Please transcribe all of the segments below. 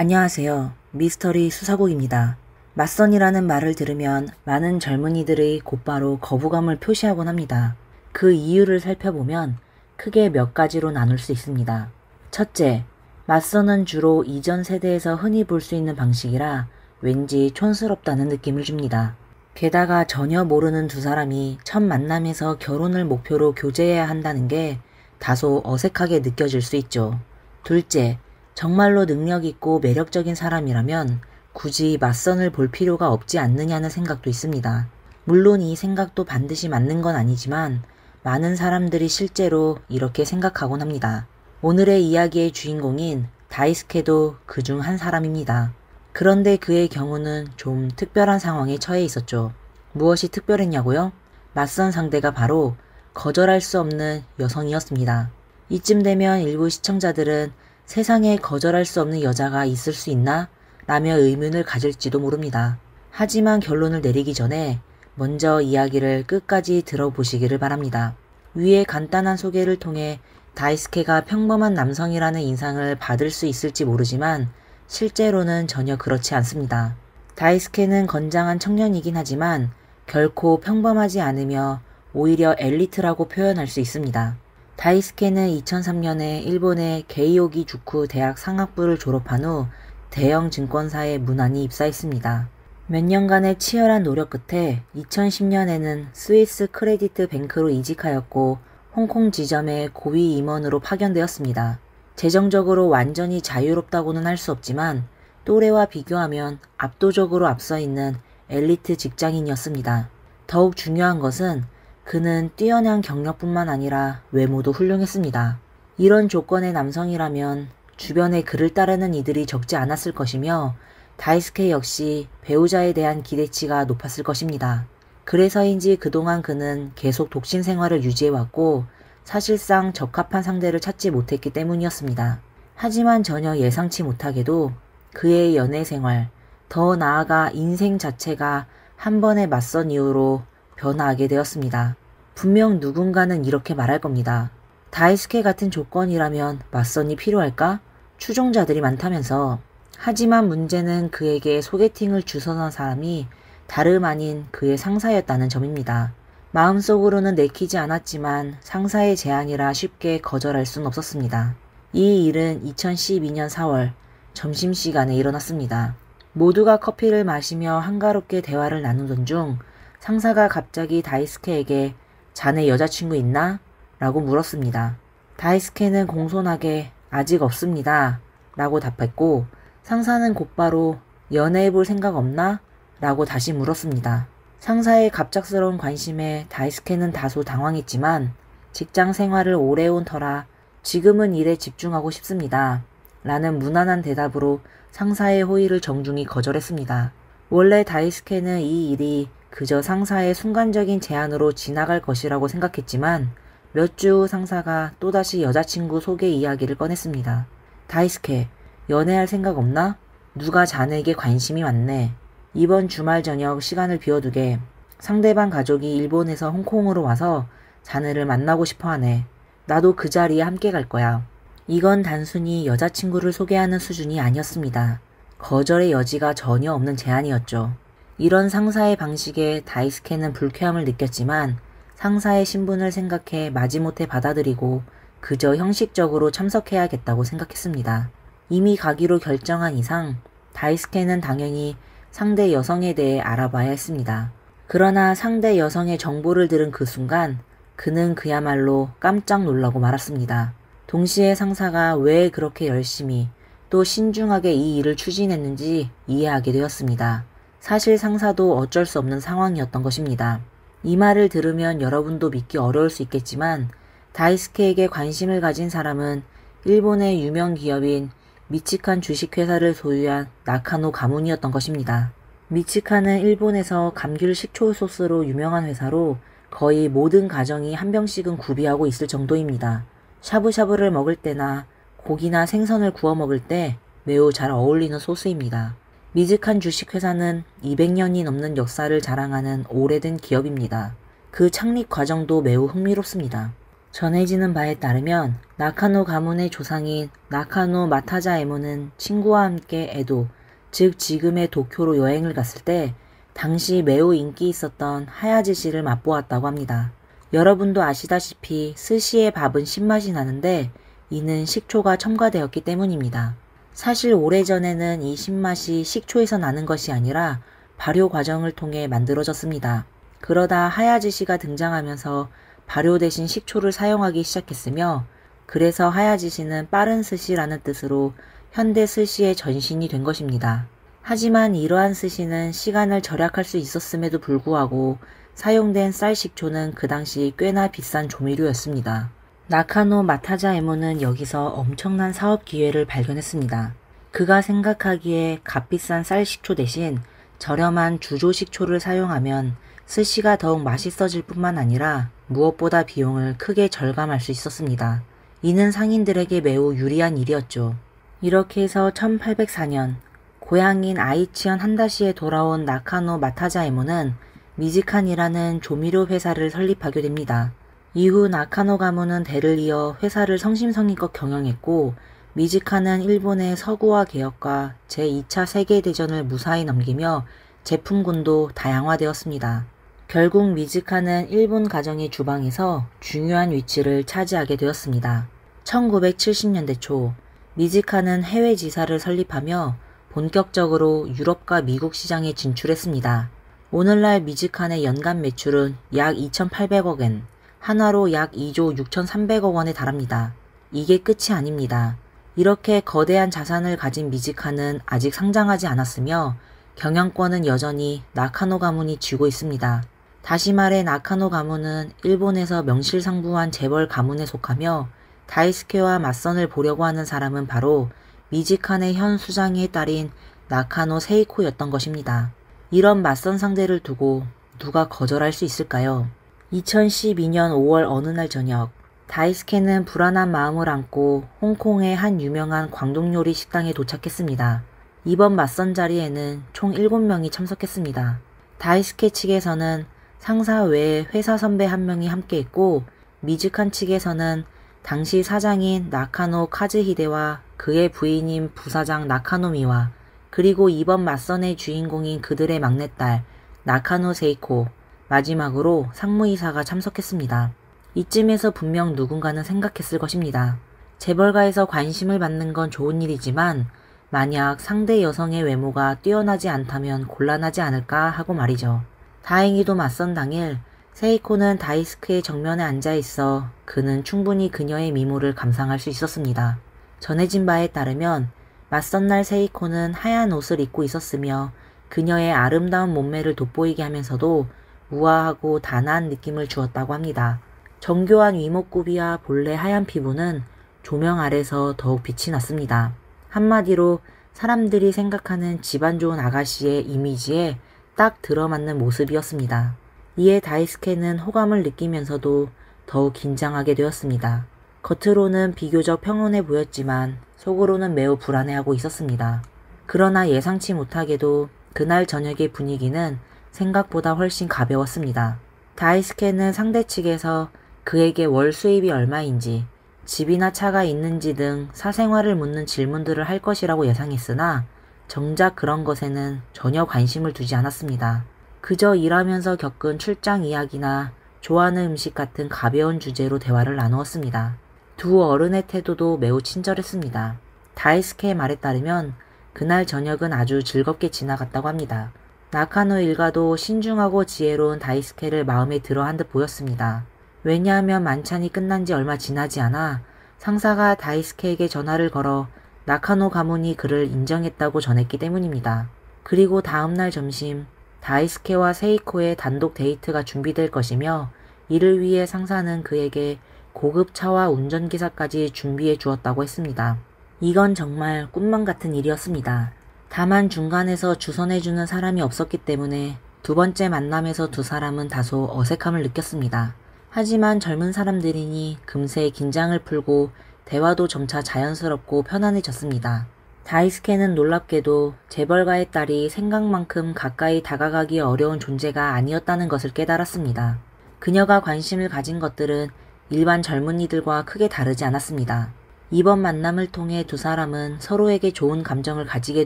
안녕하세요. 미스터리 수사국입니다. 맞선이라는 말을 들으면 많은 젊은이들이 곧바로 거부감을 표시하곤 합니다. 그 이유를 살펴보면 크게 몇 가지로 나눌 수 있습니다. 첫째, 맞선은 주로 이전 세대에서 흔히 볼 수 있는 방식이라 왠지 촌스럽다는 느낌을 줍니다. 게다가 전혀 모르는 두 사람이 첫 만남에서 결혼을 목표로 교제해야 한다는 게 다소 어색하게 느껴질 수 있죠. 둘째, 정말로 능력 있고 매력적인 사람이라면 굳이 맞선을 볼 필요가 없지 않느냐는 생각도 있습니다. 물론 이 생각도 반드시 맞는 건 아니지만 많은 사람들이 실제로 이렇게 생각하곤 합니다. 오늘의 이야기의 주인공인 다이스케도 그중 한 사람입니다. 그런데 그의 경우는 좀 특별한 상황에 처해 있었죠. 무엇이 특별했냐고요? 맞선 상대가 바로 거절할 수 없는 여성이었습니다. 이쯤 되면 일부 시청자들은 세상에 거절할 수 없는 여자가 있을 수 있나? 라며 의문을 가질지도 모릅니다. 하지만 결론을 내리기 전에 먼저 이야기를 끝까지 들어보시기를 바랍니다. 위의 간단한 소개를 통해 다이스케가 평범한 남성이라는 인상을 받을 수 있을지 모르지만 실제로는 전혀 그렇지 않습니다. 다이스케는 건장한 청년이긴 하지만 결코 평범하지 않으며 오히려 엘리트라고 표현할 수 있습니다. 다이스케는 2003년에 일본의 게이오기 주쿠 대학 상학부를 졸업한 후 대형 증권사에 무난히 입사했습니다. 몇 년간의 치열한 노력 끝에 2010년에는 스위스 크레디트 뱅크로 이직하였고 홍콩 지점의 고위 임원으로 파견되었습니다. 재정적으로 완전히 자유롭다고는 할 수 없지만 또래와 비교하면 압도적으로 앞서 있는 엘리트 직장인이었습니다. 더욱 중요한 것은 그는 뛰어난 경력뿐만 아니라 외모도 훌륭했습니다. 이런 조건의 남성이라면 주변에 그를 따르는 이들이 적지 않았을 것이며 다이스케 역시 배우자에 대한 기대치가 높았을 것입니다. 그래서인지 그동안 그는 계속 독신 생활을 유지해왔고 사실상 적합한 상대를 찾지 못했기 때문이었습니다. 하지만 전혀 예상치 못하게도 그의 연애 생활, 더 나아가 인생 자체가 한 번의 맞선 이후로 변화하게 되었습니다. 분명 누군가는 이렇게 말할 겁니다. 다이스케 같은 조건이라면 맞선이 필요할까? 추종자들이 많다면서. 하지만 문제는 그에게 소개팅을 주선한 사람이 다름 아닌 그의 상사였다는 점입니다. 마음속으로는 내키지 않았지만 상사의 제안이라 쉽게 거절할 순 없었습니다. 이 일은 2012년 4월 점심시간에 일어났습니다. 모두가 커피를 마시며 한가롭게 대화를 나누던 중 상사가 갑자기 다이스케에게 자네 여자친구 있나? 라고 물었습니다. 다이스케는 공손하게 아직 없습니다. 라고 답했고 상사는 곧바로 연애해볼 생각 없나? 라고 다시 물었습니다. 상사의 갑작스러운 관심에 다이스케는 다소 당황했지만 직장 생활을 오래 해온 터라 지금은 일에 집중하고 싶습니다. 라는 무난한 대답으로 상사의 호의를 정중히 거절했습니다. 원래 다이스케는 이 일이 그저 상사의 순간적인 제안으로 지나갈 것이라고 생각했지만 몇 주 후 상사가 또다시 여자친구 소개 이야기를 꺼냈습니다. 다이스케, 연애할 생각 없나? 누가 자네에게 관심이 많네. 이번 주말 저녁 시간을 비워두게. 상대방 가족이 일본에서 홍콩으로 와서 자네를 만나고 싶어 하네. 나도 그 자리에 함께 갈 거야. 이건 단순히 여자친구를 소개하는 수준이 아니었습니다. 거절의 여지가 전혀 없는 제안이었죠. 이런 상사의 방식에 다이스케는 불쾌함을 느꼈지만 상사의 신분을 생각해 마지못해 받아들이고 그저 형식적으로 참석해야겠다고 생각했습니다. 이미 가기로 결정한 이상 다이스케는 당연히 상대 여성에 대해 알아봐야 했습니다. 그러나 상대 여성의 정보를 들은 그 순간 그는 그야말로 깜짝 놀라고 말았습니다. 동시에 상사가 왜 그렇게 열심히 또 신중하게 이 일을 추진했는지 이해하게 되었습니다. 사실 상사도 어쩔 수 없는 상황이었던 것입니다. 이 말을 들으면 여러분도 믿기 어려울 수 있겠지만 다이스케에게 관심을 가진 사람은 일본의 유명 기업인 미치칸 주식회사를 소유한 나카노 가문이었던 것입니다. 미치칸은 일본에서 감귤 식초 소스로 유명한 회사로 거의 모든 가정이 한 병씩은 구비하고 있을 정도입니다. 샤브샤브를 먹을 때나 고기나 생선을 구워 먹을 때 매우 잘 어울리는 소스입니다. 미즈칸 주식회사는 200년이 넘는 역사를 자랑하는 오래된 기업입니다. 그 창립 과정도 매우 흥미롭습니다. 전해지는 바에 따르면 나카노 가문의 조상인 나카노 마타자에모는 친구와 함께 에도, 즉 지금의 도쿄로 여행을 갔을 때 당시 매우 인기 있었던 하야지시를 맛보았다고 합니다. 여러분도 아시다시피 스시의 밥은 신맛이 나는데 이는 식초가 첨가되었기 때문입니다. 사실 오래전에는 이 신맛이 식초에서 나는 것이 아니라 발효 과정을 통해 만들어졌습니다. 그러다 하야지시가 등장하면서 발효 대신 식초를 사용하기 시작했으며 그래서 하야지시는 빠른 스시라는 뜻으로 현대 스시의 전신이 된 것입니다. 하지만 이러한 스시는 시간을 절약할 수 있었음에도 불구하고 사용된 쌀 식초는 그 당시 꽤나 비싼 조미료였습니다. 나카노 마타자에모는 여기서 엄청난 사업 기회를 발견했습니다. 그가 생각하기에 값비싼 쌀 식초 대신 저렴한 주조 식초를 사용하면 스시가 더욱 맛있어질 뿐만 아니라 무엇보다 비용을 크게 절감할 수 있었습니다. 이는 상인들에게 매우 유리한 일이었죠. 이렇게 해서 1804년 고향인 아이치현 한다시에 돌아온 나카노 마타자에모는 미지칸이라는 조미료 회사를 설립하게 됩니다. 이후 나카노 가문은 대를 이어 회사를 성심성의껏 경영했고 미지칸은 일본의 서구화 개혁과 제2차 세계대전을 무사히 넘기며 제품군도 다양화되었습니다. 결국 미즈카는 일본 가정의 주방에서 중요한 위치를 차지하게 되었습니다. 1970년대 초 미즈카는 해외 지사를 설립하며 본격적으로 유럽과 미국 시장에 진출했습니다. 오늘날 미즈칸의 연간 매출은 약 2,800억 엔, 한화로 약 2조 6,300억 원에 달합니다. 이게 끝이 아닙니다. 이렇게 거대한 자산을 가진 미즈카는 아직 상장하지 않았으며 경영권은 여전히 나카노 가문이 쥐고 있습니다. 다시 말해 나카노 가문은 일본에서 명실상부한 재벌 가문에 속하며 다이스케와 맞선을 보려고 하는 사람은 바로 미지칸의 현 수장의 딸인 나카노 세이코였던 것입니다. 이런 맞선 상대를 두고 누가 거절할 수 있을까요? 2012년 5월 어느 날 저녁 다이스케는 불안한 마음을 안고 홍콩의 한 유명한 광동 요리 식당에 도착했습니다. 이번 맞선 자리에는 총 7명이 참석했습니다. 다이스케 측에서는 상사 외에 회사 선배 한 명이 함께했고 미즈칸 측에서는 당시 사장인 나카노 카즈히데와 그의 부인인 부사장 나카노미와 그리고 이번 맞선의 주인공인 그들의 막내딸 나카노 세이코, 마지막으로 상무이사가 참석했습니다. 이쯤에서 분명 누군가는 생각했을 것입니다. 재벌가에서 관심을 받는 건 좋은 일이지만 만약 상대 여성의 외모가 뛰어나지 않다면 곤란하지 않을까 하고 말이죠. 다행히도 맞선 당일 세이코는 다이스크의 정면에 앉아 있어 그는 충분히 그녀의 미모를 감상할 수 있었습니다. 전해진 바에 따르면 맞선 날 세이코는 하얀 옷을 입고 있었으며 그녀의 아름다운 몸매를 돋보이게 하면서도 우아하고 단아한 느낌을 주었다고 합니다. 정교한 위목구비와 본래 하얀 피부는 조명 아래서 더욱 빛이 났습니다. 한마디로 사람들이 생각하는 집안 좋은 아가씨의 이미지에 딱 들어맞는 모습이었습니다. 이에 다이스케는 호감을 느끼면서도 더욱 긴장하게 되었습니다. 겉으로는 비교적 평온해 보였지만 속으로는 매우 불안해하고 있었습니다. 그러나 예상치 못하게도 그날 저녁의 분위기는 생각보다 훨씬 가벼웠습니다. 다이스케는 상대 측에서 그에게 월 수입이 얼마인지, 집이나 차가 있는지 등 사생활을 묻는 질문들을 할 것이라고 예상했으나 정작 그런 것에는 전혀 관심을 두지 않았습니다. 그저 일하면서 겪은 출장 이야기나 좋아하는 음식 같은 가벼운 주제로 대화를 나누었습니다. 두 어른의 태도도 매우 친절했습니다. 다이스케의 말에 따르면 그날 저녁은 아주 즐겁게 지나갔다고 합니다. 나카노 일가도 신중하고 지혜로운 다이스케를 마음에 들어한 듯 보였습니다. 왜냐하면 만찬이 끝난 지 얼마 지나지 않아 상사가 다이스케에게 전화를 걸어 나카노 가문이 그를 인정했다고 전했기 때문입니다. 그리고 다음날 점심 다이스케와 세이코의 단독 데이트가 준비될 것이며 이를 위해 상사는 그에게 고급 차와 운전기사까지 준비해 주었다고 했습니다. 이건 정말 꿈만 같은 일이었습니다. 다만 중간에서 주선해주는 사람이 없었기 때문에 두 번째 만남에서 두 사람은 다소 어색함을 느꼈습니다. 하지만 젊은 사람들이니 금세 긴장을 풀고 대화도 점차 자연스럽고 편안해졌습니다. 다이스케는 놀랍게도 재벌가의 딸이 생각만큼 가까이 다가가기 어려운 존재가 아니었다는 것을 깨달았습니다. 그녀가 관심을 가진 것들은 일반 젊은이들과 크게 다르지 않았습니다. 이번 만남을 통해 두 사람은 서로에게 좋은 감정을 가지게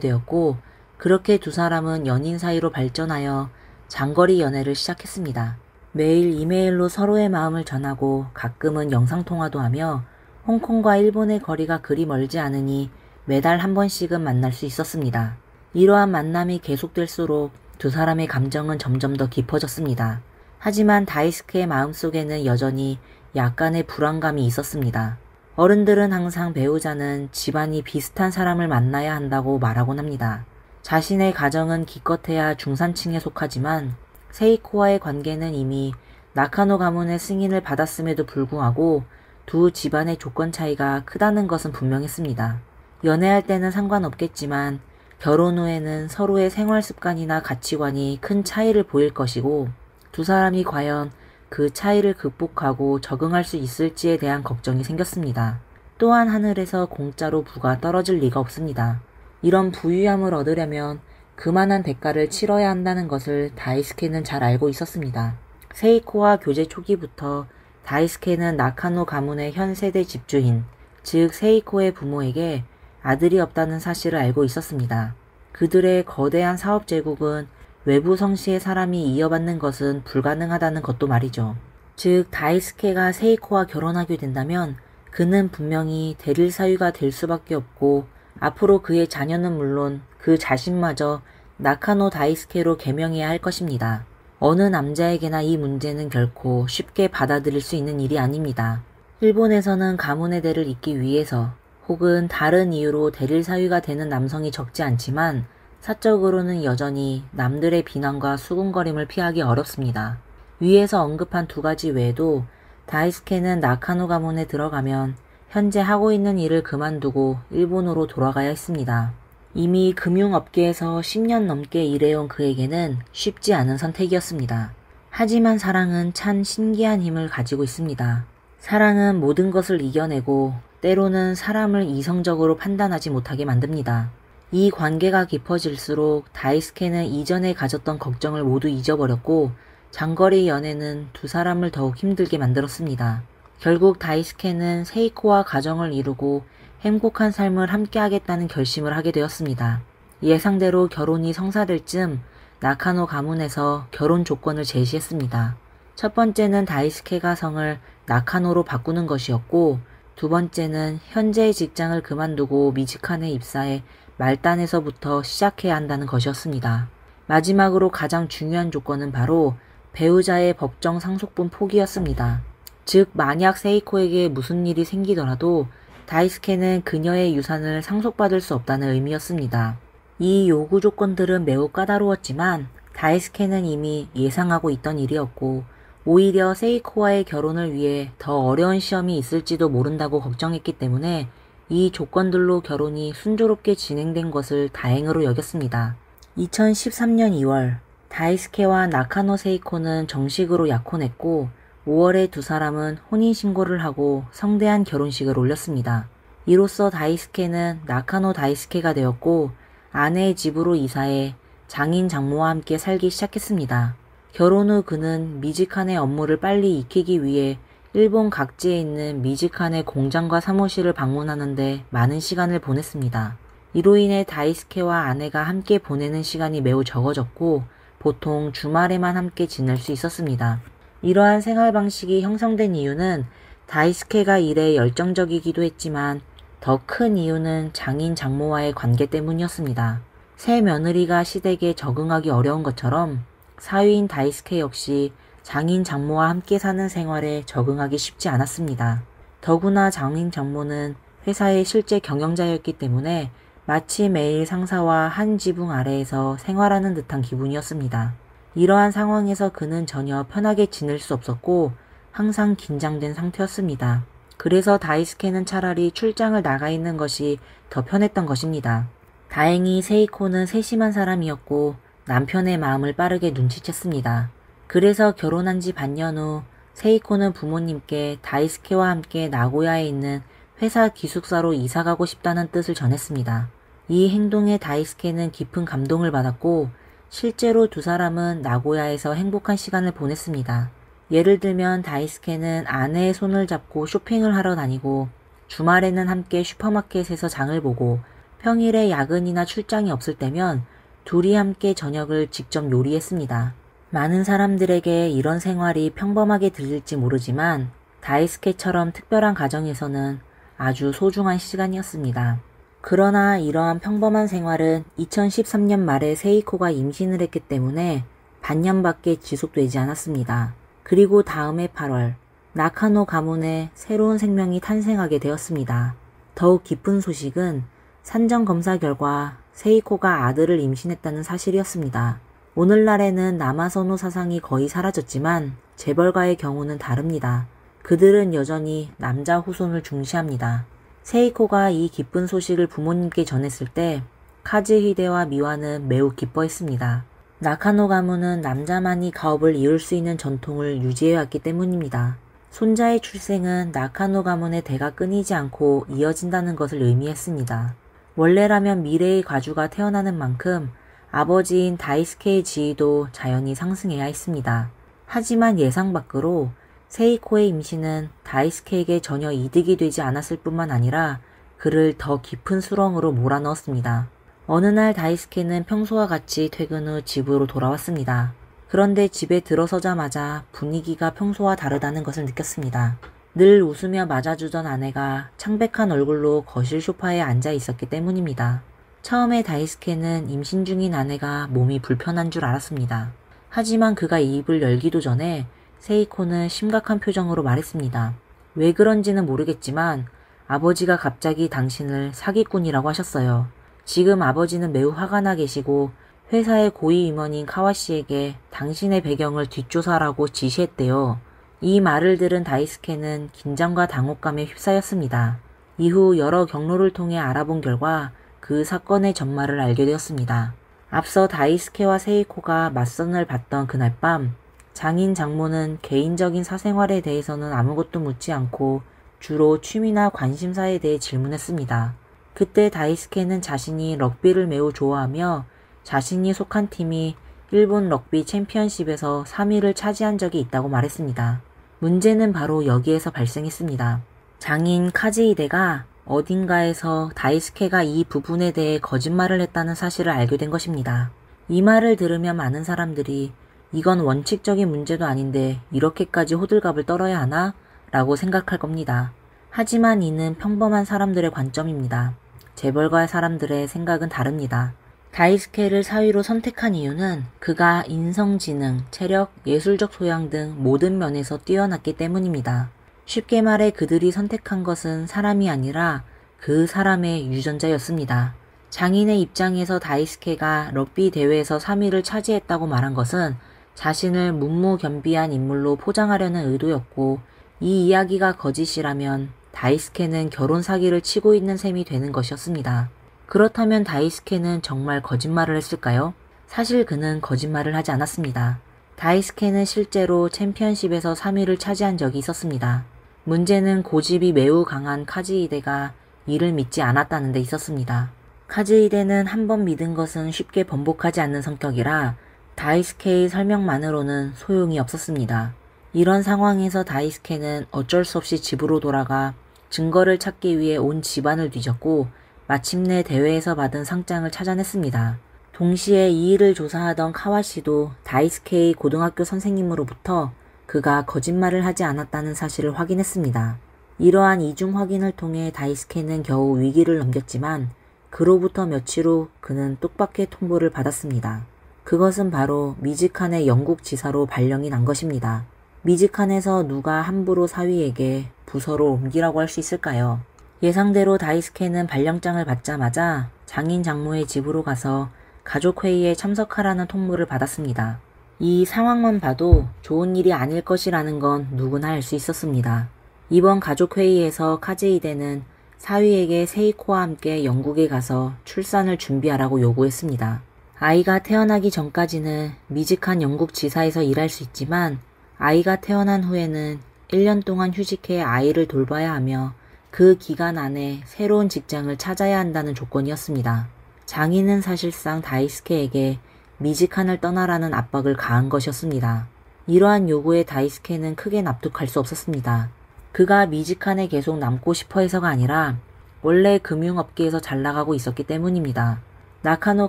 되었고 그렇게 두 사람은 연인 사이로 발전하여 장거리 연애를 시작했습니다. 매일 이메일로 서로의 마음을 전하고 가끔은 영상통화도 하며 홍콩과 일본의 거리가 그리 멀지 않으니 매달 한 번씩은 만날 수 있었습니다. 이러한 만남이 계속될수록 두 사람의 감정은 점점 더 깊어졌습니다. 하지만 다이스케의 마음속에는 여전히 약간의 불안감이 있었습니다. 어른들은 항상 배우자는 집안이 비슷한 사람을 만나야 한다고 말하곤 합니다. 자신의 가정은 기껏해야 중산층에 속하지만 세이코와의 관계는 이미 나카노 가문의 승인을 받았음에도 불구하고 두 집안의 조건 차이가 크다는 것은 분명했습니다. 연애할 때는 상관없겠지만 결혼 후에는 서로의 생활 습관이나 가치관이 큰 차이를 보일 것이고 두 사람이 과연 그 차이를 극복하고 적응할 수 있을지에 대한 걱정이 생겼습니다. 또한 하늘에서 공짜로 부가 떨어질 리가 없습니다. 이런 부유함을 얻으려면 그만한 대가를 치러야 한다는 것을 다이스케는 잘 알고 있었습니다. 세이코와 교제 초기부터 다이스케는 나카노 가문의 현 세대 집주인, 즉 세이코의 부모에게 아들이 없다는 사실을 알고 있었습니다. 그들의 거대한 사업 제국은 외부 성씨의 사람이 이어받는 것은 불가능하다는 것도 말이죠. 즉 다이스케가 세이코와 결혼하게 된다면 그는 분명히 대릴 사유가 될 수밖에 없고 앞으로 그의 자녀는 물론 그 자신마저 나카노 다이스케로 개명해야 할 것입니다. 어느 남자에게나 이 문제는 결코 쉽게 받아들일 수 있는 일이 아닙니다. 일본에서는 가문의 대를 잇기 위해서 혹은 다른 이유로 대릴 사유가 되는 남성이 적지 않지만 사적으로는 여전히 남들의 비난과 수군거림을 피하기 어렵습니다. 위에서 언급한 두 가지 외에도 다이스케는 나카노 가문에 들어가면 현재 하고 있는 일을 그만두고 일본으로 돌아가야 했습니다. 이미 금융업계에서 10년 넘게 일해온 그에게는 쉽지 않은 선택이었습니다. 하지만 사랑은 참 신기한 힘을 가지고 있습니다. 사랑은 모든 것을 이겨내고 때로는 사람을 이성적으로 판단하지 못하게 만듭니다. 이 관계가 깊어질수록 다이스케는 이전에 가졌던 걱정을 모두 잊어버렸고 장거리 연애는 두 사람을 더욱 힘들게 만들었습니다. 결국 다이스케는 세이코와 가정을 이루고 행복한 삶을 함께하겠다는 결심을 하게 되었습니다. 예상대로 결혼이 성사될 즈음 나카노 가문에서 결혼 조건을 제시했습니다. 첫 번째는 다이스케가 성을 나카노로 바꾸는 것이었고 두 번째는 현재의 직장을 그만두고 미즈칸에 입사해 말단에서부터 시작해야 한다는 것이었습니다. 마지막으로 가장 중요한 조건은 바로 배우자의 법정 상속분 포기였습니다. 즉 만약 세이코에게 무슨 일이 생기더라도 다이스케는 그녀의 유산을 상속받을 수 없다는 의미였습니다. 이 요구 조건들은 매우 까다로웠지만 다이스케는 이미 예상하고 있던 일이었고 오히려 세이코와의 결혼을 위해 더 어려운 시험이 있을지도 모른다고 걱정했기 때문에 이 조건들로 결혼이 순조롭게 진행된 것을 다행으로 여겼습니다. 2013년 2월 다이스케와 나카노 세이코는 정식으로 약혼했고 5월에 두 사람은 혼인신고를 하고 성대한 결혼식을 올렸습니다. 이로써 다이스케는 나카노 다이스케가 되었고 아내의 집으로 이사해 장인 장모와 함께 살기 시작했습니다. 결혼 후 그는 미즈칸의 업무를 빨리 익히기 위해 일본 각지에 있는 미즈칸의 공장과 사무실을 방문하는데 많은 시간을 보냈습니다. 이로 인해 다이스케와 아내가 함께 보내는 시간이 매우 적어졌고 보통 주말에만 함께 지낼 수 있었습니다. 이러한 생활 방식이 형성된 이유는 다이스케가 일에 열정적이기도 했지만 더 큰 이유는 장인 장모와의 관계 때문이었습니다. 새 며느리가 시댁에 적응하기 어려운 것처럼 사위인 다이스케 역시 장인 장모와 함께 사는 생활에 적응하기 쉽지 않았습니다. 더구나 장인 장모는 회사의 실제 경영자였기 때문에 마치 매일 상사와 한 지붕 아래에서 생활하는 듯한 기분이었습니다. 이러한 상황에서 그는 전혀 편하게 지낼 수 없었고 항상 긴장된 상태였습니다. 그래서 다이스케는 차라리 출장을 나가 있는 것이 더 편했던 것입니다. 다행히 세이코는 세심한 사람이었고 남편의 마음을 빠르게 눈치챘습니다. 그래서 결혼한 지 반년 후 세이코는 부모님께 다이스케와 함께 나고야에 있는 회사 기숙사로 이사가고 싶다는 뜻을 전했습니다. 이 행동에 다이스케는 깊은 감동을 받았고 실제로 두 사람은 나고야에서 행복한 시간을 보냈습니다. 예를 들면 다이스케는 아내의 손을 잡고 쇼핑을 하러 다니고 주말에는 함께 슈퍼마켓에서 장을 보고 평일에 야근이나 출장이 없을 때면 둘이 함께 저녁을 직접 요리했습니다. 많은 사람들에게 이런 생활이 평범하게 들릴지 모르지만 다이스케처럼 특별한 가정에서는 아주 소중한 시간이었습니다. 그러나 이러한 평범한 생활은 2013년 말에 세이코가 임신을 했기 때문에 반년밖에 지속되지 않았습니다. 그리고 다음해 8월 나카노 가문에 새로운 생명이 탄생하게 되었습니다. 더욱 기쁜 소식은 산정 검사 결과 세이코가 아들을 임신했다는 사실이었습니다. 오늘날에는 남아선호 사상이 거의 사라졌지만 재벌가의 경우는 다릅니다. 그들은 여전히 남자 후손을 중시합니다. 세이코가 이 기쁜 소식을 부모님께 전했을 때 카즈히데와 미와는 매우 기뻐했습니다. 나카노 가문은 남자만이 가업을 이을 수 있는 전통을 유지해왔기 때문입니다. 손자의 출생은 나카노 가문의 대가 끊이지 않고 이어진다는 것을 의미했습니다. 원래라면 미래의 가주가 태어나는 만큼 아버지인 다이스케의 지위도 자연히 상승해야 했습니다. 하지만 예상 밖으로 세이코의 임신은 다이스케에게 전혀 이득이 되지 않았을 뿐만 아니라 그를 더 깊은 수렁으로 몰아넣었습니다. 어느 날 다이스케는 평소와 같이 퇴근 후 집으로 돌아왔습니다. 그런데 집에 들어서자마자 분위기가 평소와 다르다는 것을 느꼈습니다. 늘 웃으며 맞아주던 아내가 창백한 얼굴로 거실 소파에 앉아 있었기 때문입니다. 처음에 다이스케는 임신 중인 아내가 몸이 불편한 줄 알았습니다. 하지만 그가 입을 열기도 전에 세이코는 심각한 표정으로 말했습니다. 왜 그런지는 모르겠지만 아버지가 갑자기 당신을 사기꾼이라고 하셨어요. 지금 아버지는 매우 화가 나 계시고 회사의 고위 임원인 카와씨에게 당신의 배경을 뒷조사하라고 지시했대요. 이 말을 들은 다이스케는 긴장과 당혹감에 휩싸였습니다. 이후 여러 경로를 통해 알아본 결과 그 사건의 전말을 알게 되었습니다. 앞서 다이스케와 세이코가 맞선을 봤던 그날 밤 장인 장모는 개인적인 사생활에 대해서는 아무것도 묻지 않고 주로 취미나 관심사에 대해 질문했습니다. 그때 다이스케는 자신이 럭비를 매우 좋아하며 자신이 속한 팀이 일본 럭비 챔피언십에서 3위를 차지한 적이 있다고 말했습니다. 문제는 바로 여기에서 발생했습니다. 장인 카즈히데가 어딘가에서 다이스케가 이 부분에 대해 거짓말을 했다는 사실을 알게 된 것입니다. 이 말을 들으면 많은 사람들이 이건 원칙적인 문제도 아닌데 이렇게까지 호들갑을 떨어야 하나? 라고 생각할 겁니다. 하지만 이는 평범한 사람들의 관점입니다. 재벌가 사람들의 생각은 다릅니다. 다이스케를 사위로 선택한 이유는 그가 인성지능, 체력, 예술적 소양 등 모든 면에서 뛰어났기 때문입니다. 쉽게 말해 그들이 선택한 것은 사람이 아니라 그 사람의 유전자였습니다. 장인의 입장에서 다이스케가 럭비 대회에서 3위를 차지했다고 말한 것은 자신을 문무겸비한 인물로 포장하려는 의도였고 이 이야기가 거짓이라면 다이스케는 결혼 사기를 치고 있는 셈이 되는 것이었습니다. 그렇다면 다이스케는 정말 거짓말을 했을까요? 사실 그는 거짓말을 하지 않았습니다. 다이스케는 실제로 챔피언십에서 3위를 차지한 적이 있었습니다. 문제는 고집이 매우 강한 카즈히데가 이를 믿지 않았다는 데 있었습니다. 카즈히데는 한 번 믿은 것은 쉽게 번복하지 않는 성격이라 다이스케의 설명만으로는 소용이 없었습니다. 이런 상황에서 다이스케는 어쩔 수 없이 집으로 돌아가 증거를 찾기 위해 온 집안을 뒤졌고 마침내 대회에서 받은 상장을 찾아냈습니다. 동시에 이 일을 조사하던 카와시도 다이스케의 고등학교 선생님으로부터 그가 거짓말을 하지 않았다는 사실을 확인했습니다. 이러한 이중 확인을 통해 다이스케는 겨우 위기를 넘겼지만 그로부터 며칠 후 그는 뜻밖의 통보를 받았습니다. 그것은 바로 미즈칸의 영국 지사로 발령이 난 것입니다. 미즈칸에서 누가 함부로 사위에게 부서로 옮기라고 할 수 있을까요? 예상대로 다이스케는 발령장을 받자마자 장인 장모의 집으로 가서 가족회의에 참석하라는 통보를 받았습니다. 이 상황만 봐도 좋은 일이 아닐 것이라는 건 누구나 알 수 있었습니다. 이번 가족회의에서 카즈히데는 사위에게 세이코와 함께 영국에 가서 출산을 준비하라고 요구했습니다. 아이가 태어나기 전까지는 미즈칸 영국 지사에서 일할 수 있지만 아이가 태어난 후에는 1년 동안 휴직해 아이를 돌봐야 하며 그 기간 안에 새로운 직장을 찾아야 한다는 조건이었습니다. 장인은 사실상 다이스케에게 미즈칸을 떠나라는 압박을 가한 것이었습니다. 이러한 요구에 다이스케는 크게 납득할 수 없었습니다. 그가 미즈칸에 계속 남고 싶어 해서가 아니라 원래 금융업계에서 잘 나가고 있었기 때문입니다. 나카노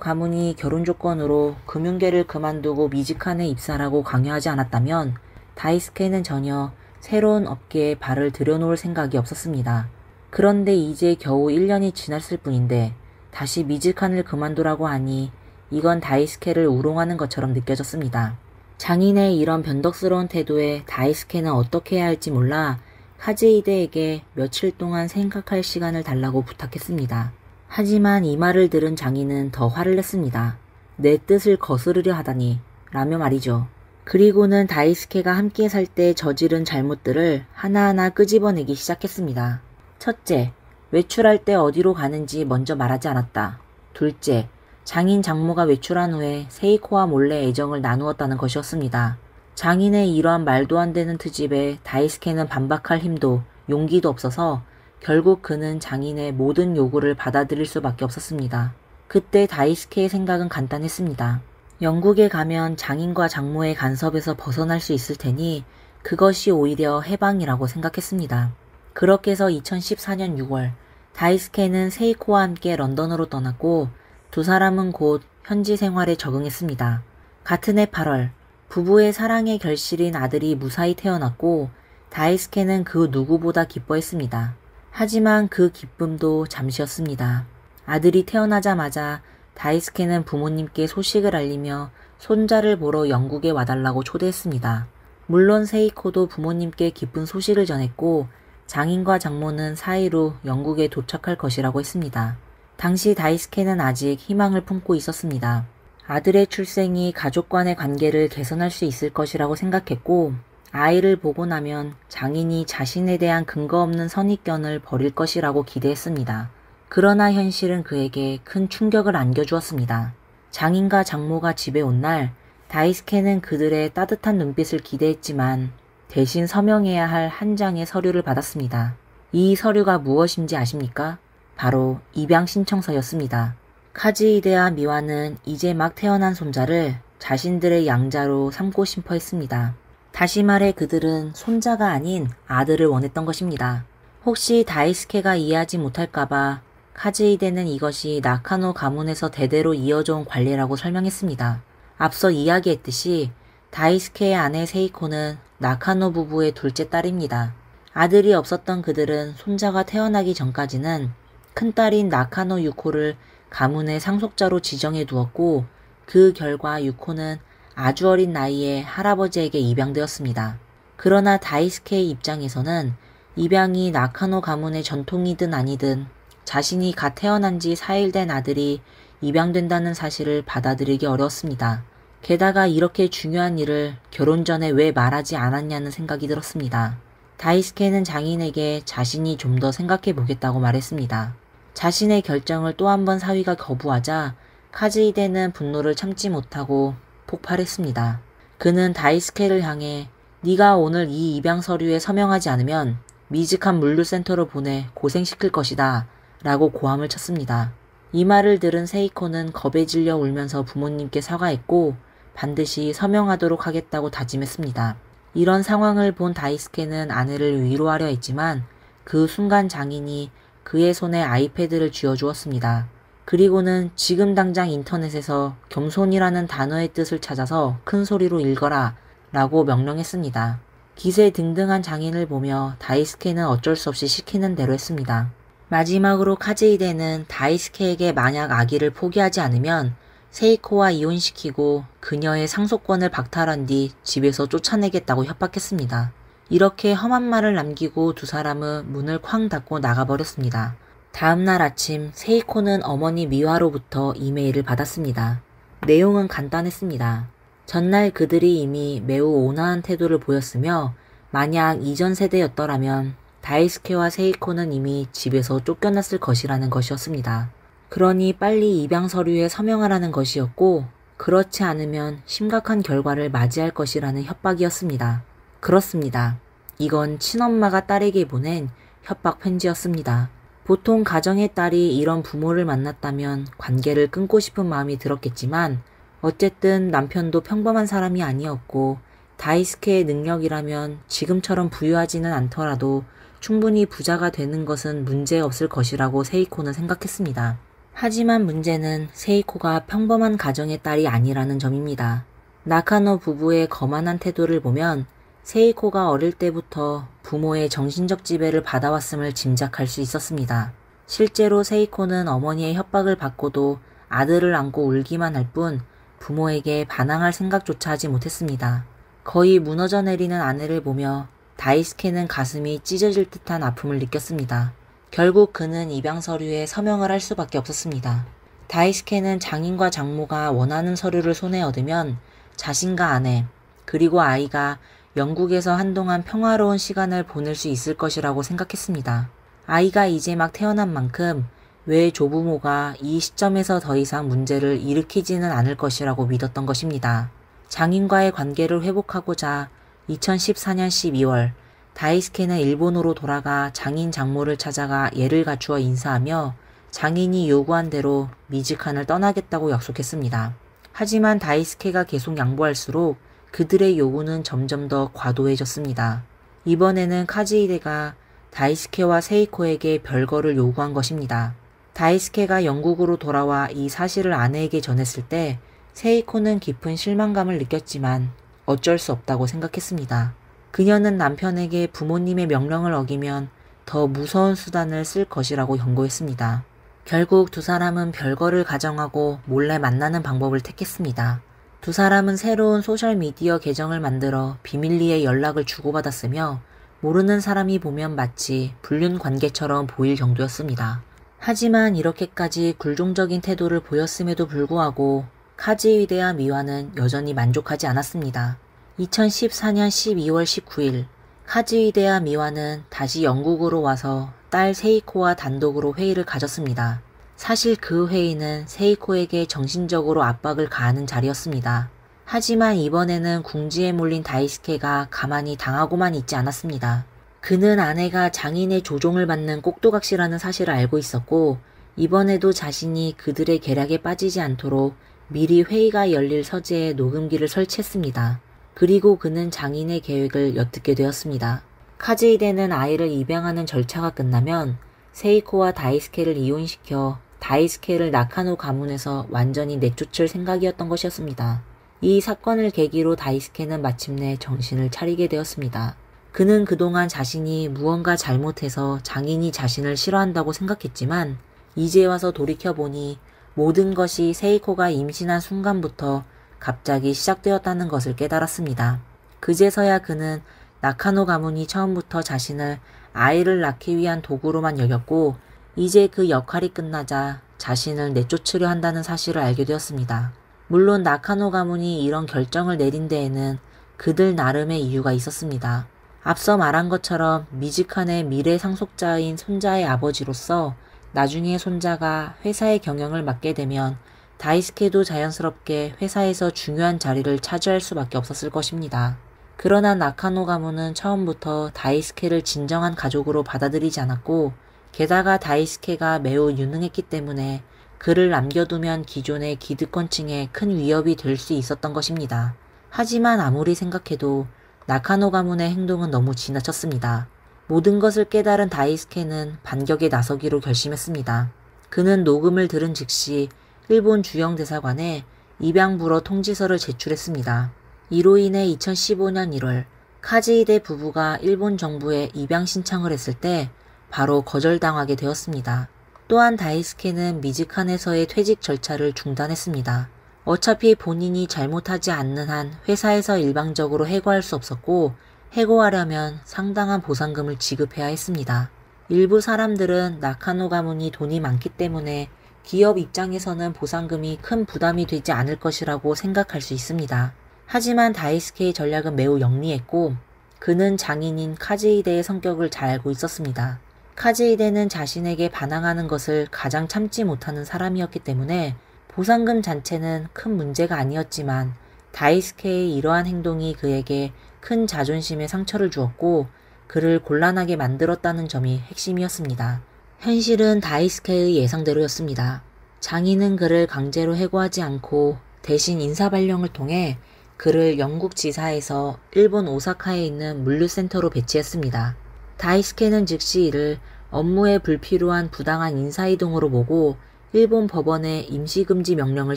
가문이 결혼 조건으로 금융계를 그만두고 미즈칸에 입사라고 강요하지 않았다면 다이스케는 전혀 새로운 업계에 발을 들여놓을 생각이 없었습니다. 그런데 이제 겨우 1년이 지났을 뿐인데 다시 미즈칸을 그만두라고 하니 이건 다이스케를 우롱하는 것처럼 느껴졌습니다. 장인의 이런 변덕스러운 태도에 다이스케는 어떻게 해야 할지 몰라 카즈히데에게 며칠 동안 생각할 시간을 달라고 부탁했습니다. 하지만 이 말을 들은 장인은 더 화를 냈습니다. 내 뜻을 거스르려 하다니 라며 말이죠. 그리고는 다이스케가 함께 살 때 저지른 잘못들을 하나하나 끄집어내기 시작했습니다. 첫째, 외출할 때 어디로 가는지 먼저 말하지 않았다. 둘째, 장인 장모가 외출한 후에 세이코와 몰래 애정을 나누었다는 것이었습니다. 장인의 이러한 말도 안 되는 트집에 다이스케는 반박할 힘도 용기도 없어서 결국 그는 장인의 모든 요구를 받아들일 수밖에 없었습니다. 그때 다이스케의 생각은 간단했습니다. 영국에 가면 장인과 장모의 간섭에서 벗어날 수 있을 테니 그것이 오히려 해방이라고 생각했습니다. 그렇게 해서 2014년 6월 다이스케는 세이코와 함께 런던으로 떠났고 두 사람은 곧 현지 생활에 적응했습니다. 같은 해 8월 부부의 사랑의 결실인 아들이 무사히 태어났고 다이스케는 그 누구보다 기뻐했습니다. 하지만 그 기쁨도 잠시였습니다. 아들이 태어나자마자 다이스케는 부모님께 소식을 알리며 손자를 보러 영국에 와달라고 초대했습니다. 물론 세이코도 부모님께 기쁜 소식을 전했고 장인과 장모는 4일 후 영국에 도착할 것이라고 했습니다. 당시 다이스케는 아직 희망을 품고 있었습니다. 아들의 출생이 가족 간의 관계를 개선할 수 있을 것이라고 생각했고 아이를 보고 나면 장인이 자신에 대한 근거 없는 선입견을 버릴 것이라고 기대했습니다. 그러나 현실은 그에게 큰 충격을 안겨주었습니다. 장인과 장모가 집에 온 날 다이스케는 그들의 따뜻한 눈빛을 기대했지만 대신 서명해야 할 한 장의 서류를 받았습니다. 이 서류가 무엇인지 아십니까? 바로 입양 신청서였습니다. 카즈히데와 미와는 이제 막 태어난 손자를 자신들의 양자로 삼고 싶어 했습니다. 다시 말해 그들은 손자가 아닌 아들을 원했던 것입니다. 혹시 다이스케가 이해하지 못할까봐 카즈히데는 이것이 나카노 가문에서 대대로 이어져 온 관례라고 설명했습니다. 앞서 이야기했듯이 다이스케의 아내 세이코는 나카노 부부의 둘째 딸입니다. 아들이 없었던 그들은 손자가 태어나기 전까지는 큰딸인 나카노 유코를 가문의 상속자로 지정해 두었고 그 결과 유코는 아주 어린 나이에 할아버지에게 입양되었습니다. 그러나 다이스케의 입장에서는 입양이 나카노 가문의 전통이든 아니든 자신이 갓 태어난 지 4일 된 아들이 입양된다는 사실을 받아들이기 어려웠습니다. 게다가 이렇게 중요한 일을 결혼 전에 왜 말하지 않았냐는 생각이 들었습니다. 다이스케는 장인에게 자신이 좀 더 생각해 보겠다고 말했습니다. 자신의 결정을 또 한 번 사위가 거부하자 카즈히데는 분노를 참지 못하고 폭발했습니다. 그는 다이스케를 향해 네가 오늘 이 입양 서류에 서명하지 않으면 미즈칸 물류센터로 보내 고생시킬 것이다 라고 고함을 쳤습니다. 이 말을 들은 세이코는 겁에 질려 울면서 부모님께 사과했고 반드시 서명하도록 하겠다고 다짐했습니다. 이런 상황을 본 다이스케는 아내를 위로하려 했지만 그 순간 장인이 그의 손에 아이패드를 쥐어주었습니다. 그리고는 지금 당장 인터넷에서 겸손이라는 단어의 뜻을 찾아서 큰 소리로 읽어라 라고 명령했습니다. 기세등등한 장인을 보며 다이스케는 어쩔 수 없이 시키는 대로 했습니다. 마지막으로 카즈히데는 다이스케에게 만약 아기를 포기하지 않으면 세이코와 이혼시키고 그녀의 상속권을 박탈한 뒤 집에서 쫓아내겠다고 협박했습니다. 이렇게 험한 말을 남기고 두 사람은 문을 쾅 닫고 나가버렸습니다. 다음날 아침 세이코는 어머니 미와로부터 이메일을 받았습니다. 내용은 간단했습니다. 전날 그들이 이미 매우 온화한 태도를 보였으며 만약 이전 세대였더라면 다이스케와 세이코는 이미 집에서 쫓겨났을 것이라는 것이었습니다. 그러니 빨리 입양 서류에 서명하라는 것이었고 그렇지 않으면 심각한 결과를 맞이할 것이라는 협박이었습니다. 그렇습니다. 이건 친엄마가 딸에게 보낸 협박 편지였습니다. 보통 가정의 딸이 이런 부모를 만났다면 관계를 끊고 싶은 마음이 들었겠지만 어쨌든 남편도 평범한 사람이 아니었고 다이스케의 능력이라면 지금처럼 부유하지는 않더라도 충분히 부자가 되는 것은 문제없을 것이라고 세이코는 생각했습니다. 하지만 문제는 세이코가 평범한 가정의 딸이 아니라는 점입니다. 나카노 부부의 거만한 태도를 보면 세이코가 어릴 때부터 부모의 정신적 지배를 받아왔음을 짐작할 수 있었습니다. 실제로 세이코는 어머니의 협박을 받고도 아들을 안고 울기만 할 뿐 부모에게 반항할 생각조차 하지 못했습니다. 거의 무너져 내리는 아내를 보며 다이스케는 가슴이 찢어질 듯한 아픔을 느꼈습니다. 결국 그는 입양 서류에 서명을 할 수밖에 없었습니다. 다이스케는 장인과 장모가 원하는 서류를 손에 얻으면 자신과 아내, 그리고 아이가 영국에서 한동안 평화로운 시간을 보낼 수 있을 것이라고 생각했습니다. 아이가 이제 막 태어난 만큼 외 조부모가 이 시점에서 더 이상 문제를 일으키지는 않을 것이라고 믿었던 것입니다. 장인과의 관계를 회복하고자 2014년 12월 다이스케는 일본으로 돌아가 장인 장모를 찾아가 예를 갖추어 인사하며 장인이 요구한 대로 미즈칸을 떠나겠다고 약속했습니다. 하지만 다이스케가 계속 양보할수록 그들의 요구는 점점 더 과도해졌습니다. 이번에는 카즈히데가 다이스케와 세이코에게 별거를 요구한 것입니다. 다이스케가 영국으로 돌아와 이 사실을 아내에게 전했을 때 세이코는 깊은 실망감을 느꼈지만 어쩔 수 없다고 생각했습니다. 그녀는 남편에게 부모님의 명령을 어기면 더 무서운 수단을 쓸 것이라고 경고했습니다. 결국 두 사람은 별거를 가정하고 몰래 만나는 방법을 택했습니다. 두 사람은 새로운 소셜미디어 계정을 만들어 비밀리에 연락을 주고받았으며 모르는 사람이 보면 마치 불륜 관계처럼 보일 정도였습니다. 하지만 이렇게까지 굴종적인 태도를 보였음에도 불구하고 카즈히데와 미와는 여전히 만족하지 않았습니다. 2014년 12월 19일 카즈히데와 미와는 다시 영국으로 와서 딸 세이코와 단독으로 회의를 가졌습니다. 사실 그 회의는 세이코에게 정신적으로 압박을 가하는 자리였습니다. 하지만 이번에는 궁지에 몰린 다이스케가 가만히 당하고만 있지 않았습니다. 그는 아내가 장인의 조종을 받는 꼭두각시라는 사실을 알고 있었고 이번에도 자신이 그들의 계략에 빠지지 않도록 미리 회의가 열릴 서재에 녹음기를 설치했습니다. 그리고 그는 장인의 계획을 엿듣게 되었습니다. 카즈히데는 아이를 입양하는 절차가 끝나면 세이코와 다이스케를 이혼시켜 다이스케를 나카노 가문에서 완전히 내쫓을 생각이었던 것이었습니다. 이 사건을 계기로 다이스케는 마침내 정신을 차리게 되었습니다. 그는 그동안 자신이 무언가 잘못해서 장인이 자신을 싫어한다고 생각했지만 이제 와서 돌이켜보니 모든 것이 세이코가 임신한 순간부터 갑자기 시작되었다는 것을 깨달았습니다. 그제서야 그는 나카노 가문이 처음부터 자신을 아이를 낳기 위한 도구로만 여겼고 이제 그 역할이 끝나자 자신을 내쫓으려 한다는 사실을 알게 되었습니다. 물론 나카노 가문이 이런 결정을 내린 데에는 그들 나름의 이유가 있었습니다. 앞서 말한 것처럼 미즈칸의 미래 상속자인 손자의 아버지로서 나중에 손자가 회사의 경영을 맡게 되면 다이스케도 자연스럽게 회사에서 중요한 자리를 차지할 수밖에 없었을 것입니다. 그러나 나카노 가문은 처음부터 다이스케를 진정한 가족으로 받아들이지 않았고 게다가 다이스케가 매우 유능했기 때문에 그를 남겨두면 기존의 기득권층에 큰 위협이 될 수 있었던 것입니다. 하지만 아무리 생각해도 나카노 가문의 행동은 너무 지나쳤습니다. 모든 것을 깨달은 다이스케는 반격에 나서기로 결심했습니다. 그는 녹음을 들은 즉시 일본 주영 대사관에 입양불허 통지서를 제출했습니다. 이로 인해 2015년 1월 카즈히데 부부가 일본 정부에 입양 신청을 했을 때 바로 거절당하게 되었습니다. 또한 다이스케는 미즈칸에서의 퇴직 절차를 중단했습니다. 어차피 본인이 잘못하지 않는 한 회사에서 일방적으로 해고할 수 없었고 해고하려면 상당한 보상금을 지급해야 했습니다. 일부 사람들은 나카노 가문이 돈이 많기 때문에 기업 입장에서는 보상금이 큰 부담이 되지 않을 것이라고 생각할 수 있습니다. 하지만 다이스케의 전략은 매우 영리했고 그는 장인인 카즈히데의 성격을 잘 알고 있었습니다. 카즈히데는 자신에게 반항하는 것을 가장 참지 못하는 사람이었기 때문에 보상금 자체는 큰 문제가 아니었지만 다이스케의 이러한 행동이 그에게 큰 자존심에 상처를 주었고 그를 곤란하게 만들었다는 점이 핵심이었습니다. 현실은 다이스케의 예상대로였습니다. 장인은 그를 강제로 해고하지 않고 대신 인사발령을 통해 그를 영국 지사에서 일본 오사카에 있는 물류센터로 배치했습니다. 다이스케는 즉시 이를 업무에 불필요한 부당한 인사이동으로 보고 일본 법원에 임시금지 명령을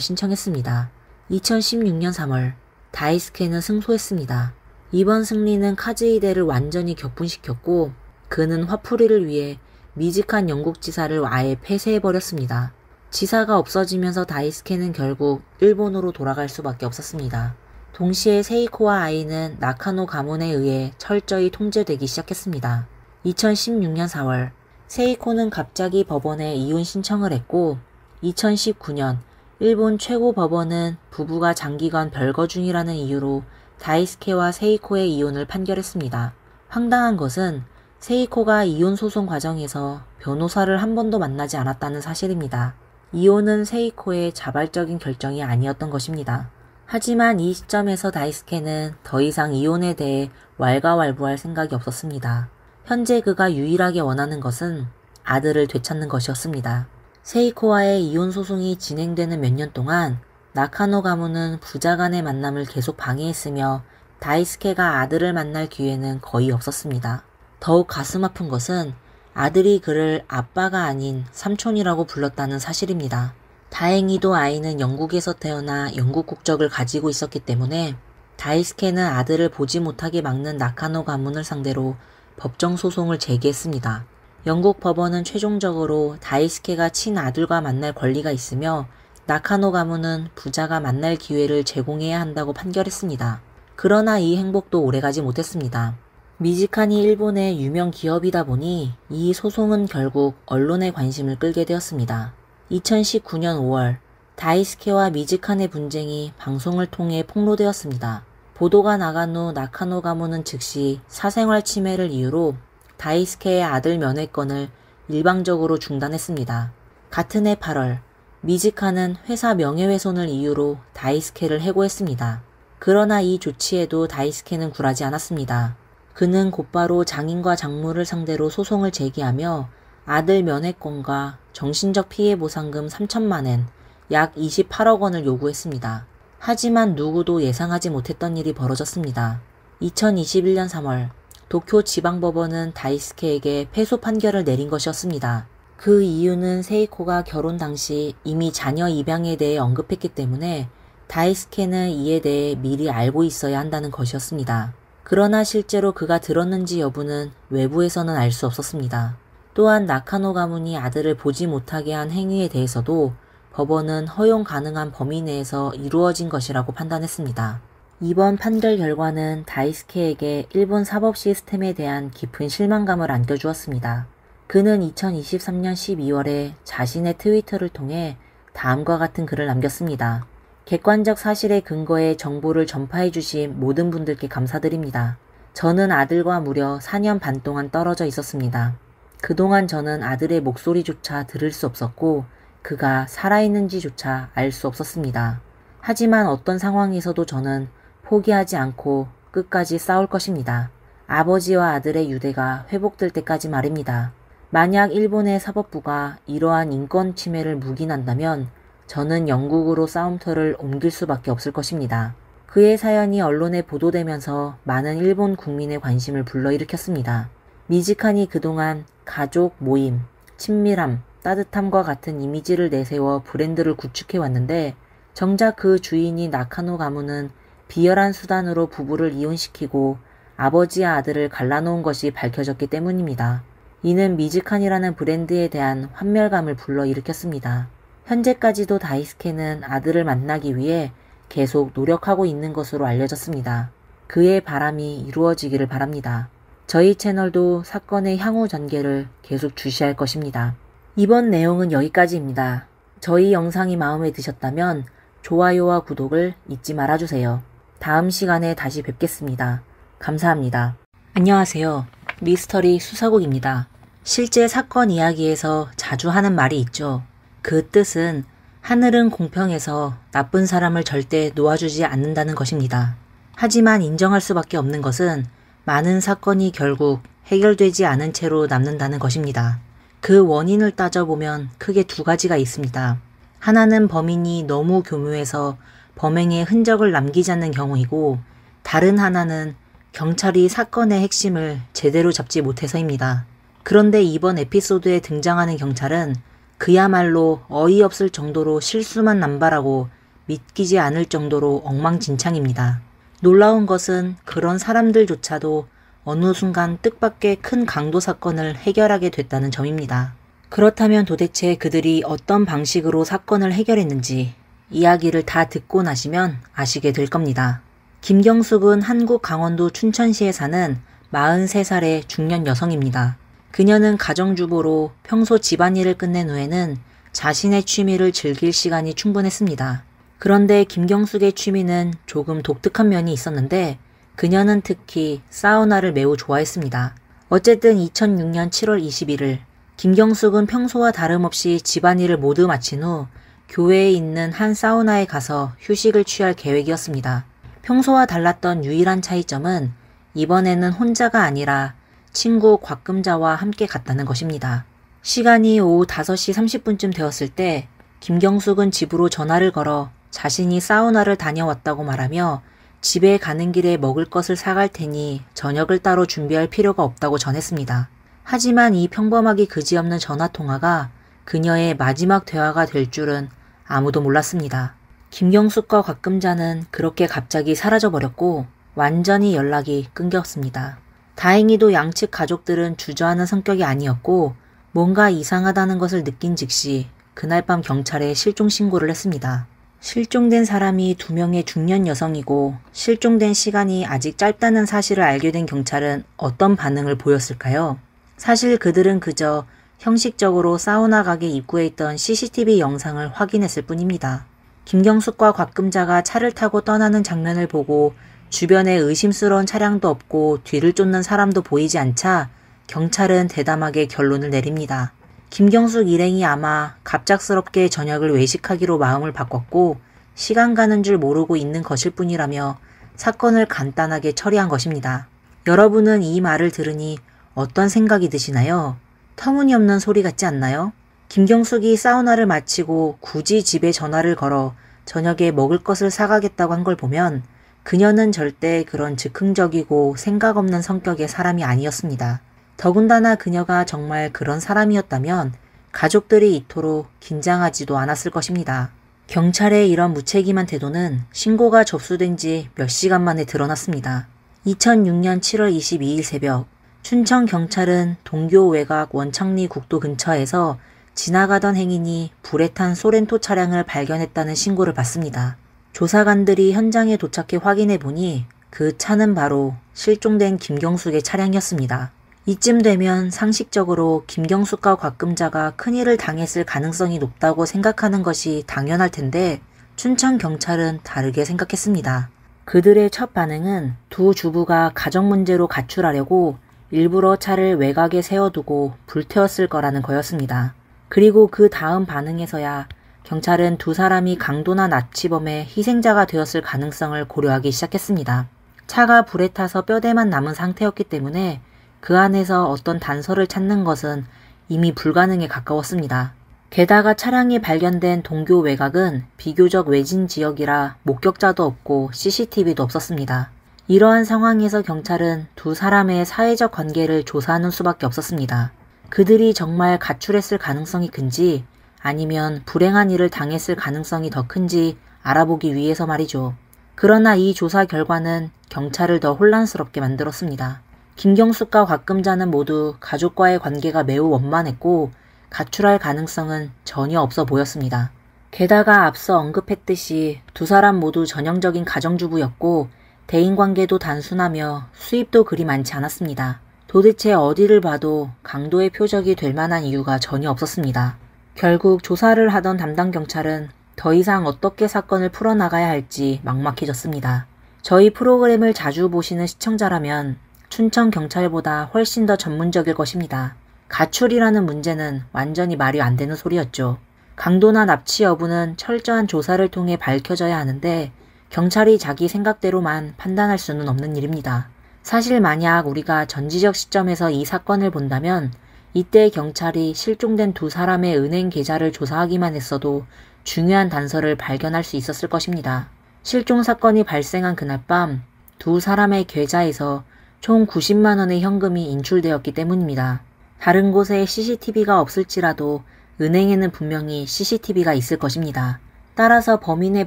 신청했습니다. 2016년 3월 다이스케는 승소했습니다. 이번 승리는 카즈히데를 완전히 격분시켰고 그는 화풀이를 위해 미직한 영국 지사를 아예 폐쇄해버렸습니다. 지사가 없어지면서 다이스케는 결국 일본으로 돌아갈 수밖에 없었습니다. 동시에 세이코와 아이는 나카노 가문에 의해 철저히 통제되기 시작했습니다. 2016년 4월 세이코는 갑자기 법원에 이혼 신청을 했고 2019년 일본 최고 법원은 부부가 장기간 별거 중이라는 이유로 다이스케와 세이코의 이혼을 판결했습니다. 황당한 것은 세이코가 이혼 소송 과정에서 변호사를 한 번도 만나지 않았다는 사실입니다. 이혼은 세이코의 자발적인 결정이 아니었던 것입니다. 하지만 이 시점에서 다이스케는 더 이상 이혼에 대해 왈가왈부할 생각이 없었습니다. 현재 그가 유일하게 원하는 것은 아들을 되찾는 것이었습니다. 세이코와의 이혼 소송이 진행되는 몇 년 동안 나카노 가문은 부자 간의 만남을 계속 방해했으며 다이스케가 아들을 만날 기회는 거의 없었습니다. 더욱 가슴 아픈 것은 아들이 그를 아빠가 아닌 삼촌이라고 불렀다는 사실입니다. 다행히도 아이는 영국에서 태어나 영국 국적을 가지고 있었기 때문에 다이스케는 아들을 보지 못하게 막는 나카노 가문을 상대로 법정 소송을 제기했습니다. 영국 법원은 최종적으로 다이스케가 친아들과 만날 권리가 있으며 나카노 가문은 부자가 만날 기회를 제공해야 한다고 판결했습니다. 그러나 이 행복도 오래가지 못했습니다. 미지칸이 일본의 유명 기업이다 보니 이 소송은 결국 언론의 관심을 끌게 되었습니다. 2019년 5월 다이스케와 미지칸의 분쟁이 방송을 통해 폭로되었습니다. 보도가 나간 후 나카노 가문은 즉시 사생활 침해를 이유로 다이스케의 아들 면회권을 일방적으로 중단했습니다. 같은 해 8월 미지칸은 회사 명예훼손을 이유로 다이스케를 해고했습니다. 그러나 이 조치에도 다이스케는 굴하지 않았습니다. 그는 곧바로 장인과 장모를 상대로 소송을 제기하며 아들 면회권과 정신적 피해 보상금 3천만 엔, 약 28억 원을 요구했습니다. 하지만 누구도 예상하지 못했던 일이 벌어졌습니다. 2021년 3월 도쿄 지방법원은 다이스케에게 패소 판결을 내린 것이었습니다. 그 이유는 세이코가 결혼 당시 이미 자녀 입양에 대해 언급했기 때문에 다이스케는 이에 대해 미리 알고 있어야 한다는 것이었습니다. 그러나 실제로 그가 들었는지 여부는 외부에서는 알 수 없었습니다. 또한 나카노 가문이 아들을 보지 못하게 한 행위에 대해서도 법원은 허용 가능한 범위 내에서 이루어진 것이라고 판단했습니다. 이번 판결 결과는 다이스케에게 일본 사법 시스템에 대한 깊은 실망감을 안겨주었습니다. 그는 2023년 12월에 자신의 트위터를 통해 다음과 같은 글을 남겼습니다. 객관적 사실에 근거해 정보를 전파해 주신 모든 분들께 감사드립니다. 저는 아들과 무려 4년 반 동안 떨어져 있었습니다. 그동안 저는 아들의 목소리조차 들을 수 없었고 그가 살아있는지조차 알 수 없었습니다. 하지만 어떤 상황에서도 저는 포기하지 않고 끝까지 싸울 것입니다. 아버지와 아들의 유대가 회복될 때까지 말입니다. 만약 일본의 사법부가 이러한 인권 침해를 묵인한다면 저는 영국으로 싸움터를 옮길 수밖에 없을 것입니다. 그의 사연이 언론에 보도되면서 많은 일본 국민의 관심을 불러일으켰습니다. 미지칸이 그동안 가족, 모임, 친밀함, 따뜻함과 같은 이미지를 내세워 브랜드를 구축해왔는데 정작 그 주인이 나카노 가문은 비열한 수단으로 부부를 이혼시키고 아버지와 아들을 갈라놓은 것이 밝혀졌기 때문입니다. 이는 미즈칸이라는 브랜드에 대한 환멸감을 불러일으켰습니다. 현재까지도 다이스케는 아들을 만나기 위해 계속 노력하고 있는 것으로 알려졌습니다. 그의 바람이 이루어지기를 바랍니다. 저희 채널도 사건의 향후 전개를 계속 주시할 것입니다. 이번 내용은 여기까지입니다. 저희 영상이 마음에 드셨다면 좋아요와 구독을 잊지 말아주세요. 다음 시간에 다시 뵙겠습니다. 감사합니다. 안녕하세요. 미스터리 수사국입니다. 실제 사건 이야기에서 자주 하는 말이 있죠. 그 뜻은 하늘은 공평해서 나쁜 사람을 절대 놓아주지 않는다는 것입니다. 하지만 인정할 수밖에 없는 것은 많은 사건이 결국 해결되지 않은 채로 남는다는 것입니다. 그 원인을 따져보면 크게 두 가지가 있습니다. 하나는 범인이 너무 교묘해서 범행의 흔적을 남기지 않는 경우이고, 다른 하나는 경찰이 사건의 핵심을 제대로 잡지 못해서입니다. 그런데 이번 에피소드에 등장하는 경찰은 그야말로 어이없을 정도로 실수만 남발하고 믿기지 않을 정도로 엉망진창입니다. 놀라운 것은 그런 사람들조차도 어느 순간 뜻밖의 큰 강도 사건을 해결하게 됐다는 점입니다. 그렇다면 도대체 그들이 어떤 방식으로 사건을 해결했는지 이야기를 다 듣고 나시면 아시게 될 겁니다. 김경숙은 한국 강원도 춘천시에 사는 43살의 중년 여성입니다. 그녀는 가정주부로 평소 집안일을 끝낸 후에는 자신의 취미를 즐길 시간이 충분했습니다. 그런데 김경숙의 취미는 조금 독특한 면이 있었는데 그녀는 특히 사우나를 매우 좋아했습니다. 어쨌든 2006년 7월 21일 김경숙은 평소와 다름없이 집안일을 모두 마친 후 교외에 있는 한 사우나에 가서 휴식을 취할 계획이었습니다. 평소와 달랐던 유일한 차이점은 이번에는 혼자가 아니라 친구 곽금자와 함께 갔다는 것입니다. 시간이 오후 5시 30분쯤 되었을 때 김경숙은 집으로 전화를 걸어 자신이 사우나를 다녀왔다고 말하며 집에 가는 길에 먹을 것을 사갈 테니 저녁을 따로 준비할 필요가 없다고 전했습니다. 하지만 이 평범하기 그지없는 전화통화가 그녀의 마지막 대화가 될 줄은 아무도 몰랐습니다. 김경숙과 곽금자는 그렇게 갑자기 사라져버렸고 완전히 연락이 끊겼습니다. 다행히도 양측 가족들은 주저하는 성격이 아니었고 뭔가 이상하다는 것을 느낀 즉시 그날 밤 경찰에 실종 신고를 했습니다. 실종된 사람이 2명의 중년 여성이고 실종된 시간이 아직 짧다는 사실을 알게 된 경찰은 어떤 반응을 보였을까요? 사실 그들은 그저 형식적으로 사우나 가게 입구에 있던 CCTV 영상을 확인했을 뿐입니다. 김경숙과 곽금자가 차를 타고 떠나는 장면을 보고 주변에 의심스러운 차량도 없고 뒤를 쫓는 사람도 보이지 않자 경찰은 대담하게 결론을 내립니다. 김경숙 일행이 아마 갑작스럽게 저녁을 외식하기로 마음을 바꿨고 시간 가는 줄 모르고 있는 것일 뿐이라며 사건을 간단하게 처리한 것입니다. 여러분은 이 말을 들으니 어떤 생각이 드시나요? 터무니없는 소리 같지 않나요? 김경숙이 사우나를 마치고 굳이 집에 전화를 걸어 저녁에 먹을 것을 사가겠다고 한 걸 보면 그녀는 절대 그런 즉흥적이고 생각 없는 성격의 사람이 아니었습니다. 더군다나 그녀가 정말 그런 사람이었다면 가족들이 이토록 긴장하지도 않았을 것입니다. 경찰의 이런 무책임한 태도는 신고가 접수된 지 몇 시간 만에 드러났습니다. 2006년 7월 22일 새벽 춘천경찰은 동교 외곽 원창리 국도 근처에서 지나가던 행인이 불에 탄 소렌토 차량을 발견했다는 신고를 받습니다. 조사관들이 현장에 도착해 확인해 보니 그 차는 바로 실종된 김경숙의 차량이었습니다. 이쯤 되면 상식적으로 김경숙과 곽금자가 큰일을 당했을 가능성이 높다고 생각하는 것이 당연할 텐데 춘천경찰은 다르게 생각했습니다. 그들의 첫 반응은 두 주부가 가정 문제로 가출하려고 일부러 차를 외곽에 세워두고 불태웠을 거라는 거였습니다. 그리고 그 다음 반응에서야 경찰은 두 사람이 강도나 납치범의 희생자가 되었을 가능성을 고려하기 시작했습니다. 차가 불에 타서 뼈대만 남은 상태였기 때문에 그 안에서 어떤 단서를 찾는 것은 이미 불가능에 가까웠습니다. 게다가 차량이 발견된 동교 외곽은 비교적 외진 지역이라 목격자도 없고 CCTV도 없었습니다. 이러한 상황에서 경찰은 두 사람의 사회적 관계를 조사하는 수밖에 없었습니다. 그들이 정말 가출했을 가능성이 큰지 아니면 불행한 일을 당했을 가능성이 더 큰지 알아보기 위해서 말이죠. 그러나 이 조사 결과는 경찰을 더 혼란스럽게 만들었습니다. 김경숙과 곽금자는 모두 가족과의 관계가 매우 원만했고 가출할 가능성은 전혀 없어 보였습니다. 게다가 앞서 언급했듯이 두 사람 모두 전형적인 가정주부였고 대인관계도 단순하며 수입도 그리 많지 않았습니다. 도대체 어디를 봐도 강도의 표적이 될 만한 이유가 전혀 없었습니다. 결국 조사를 하던 담당 경찰은 더 이상 어떻게 사건을 풀어나가야 할지 막막해졌습니다. 저희 프로그램을 자주 보시는 시청자라면 춘천경찰보다 훨씬 더 전문적일 것입니다. 가출이라는 문제는 완전히 말이 안 되는 소리였죠. 강도나 납치 여부는 철저한 조사를 통해 밝혀져야 하는데 경찰이 자기 생각대로만 판단할 수는 없는 일입니다. 사실 만약 우리가 전지적 시점에서 이 사건을 본다면 이때 경찰이 실종된 두 사람의 은행 계좌를 조사하기만 했어도 중요한 단서를 발견할 수 있었을 것입니다. 실종 사건이 발생한 그날 밤 두 사람의 계좌에서 총 90만 원의 현금이 인출되었기 때문입니다. 다른 곳에 CCTV가 없을지라도 은행에는 분명히 CCTV가 있을 것입니다. 따라서 범인의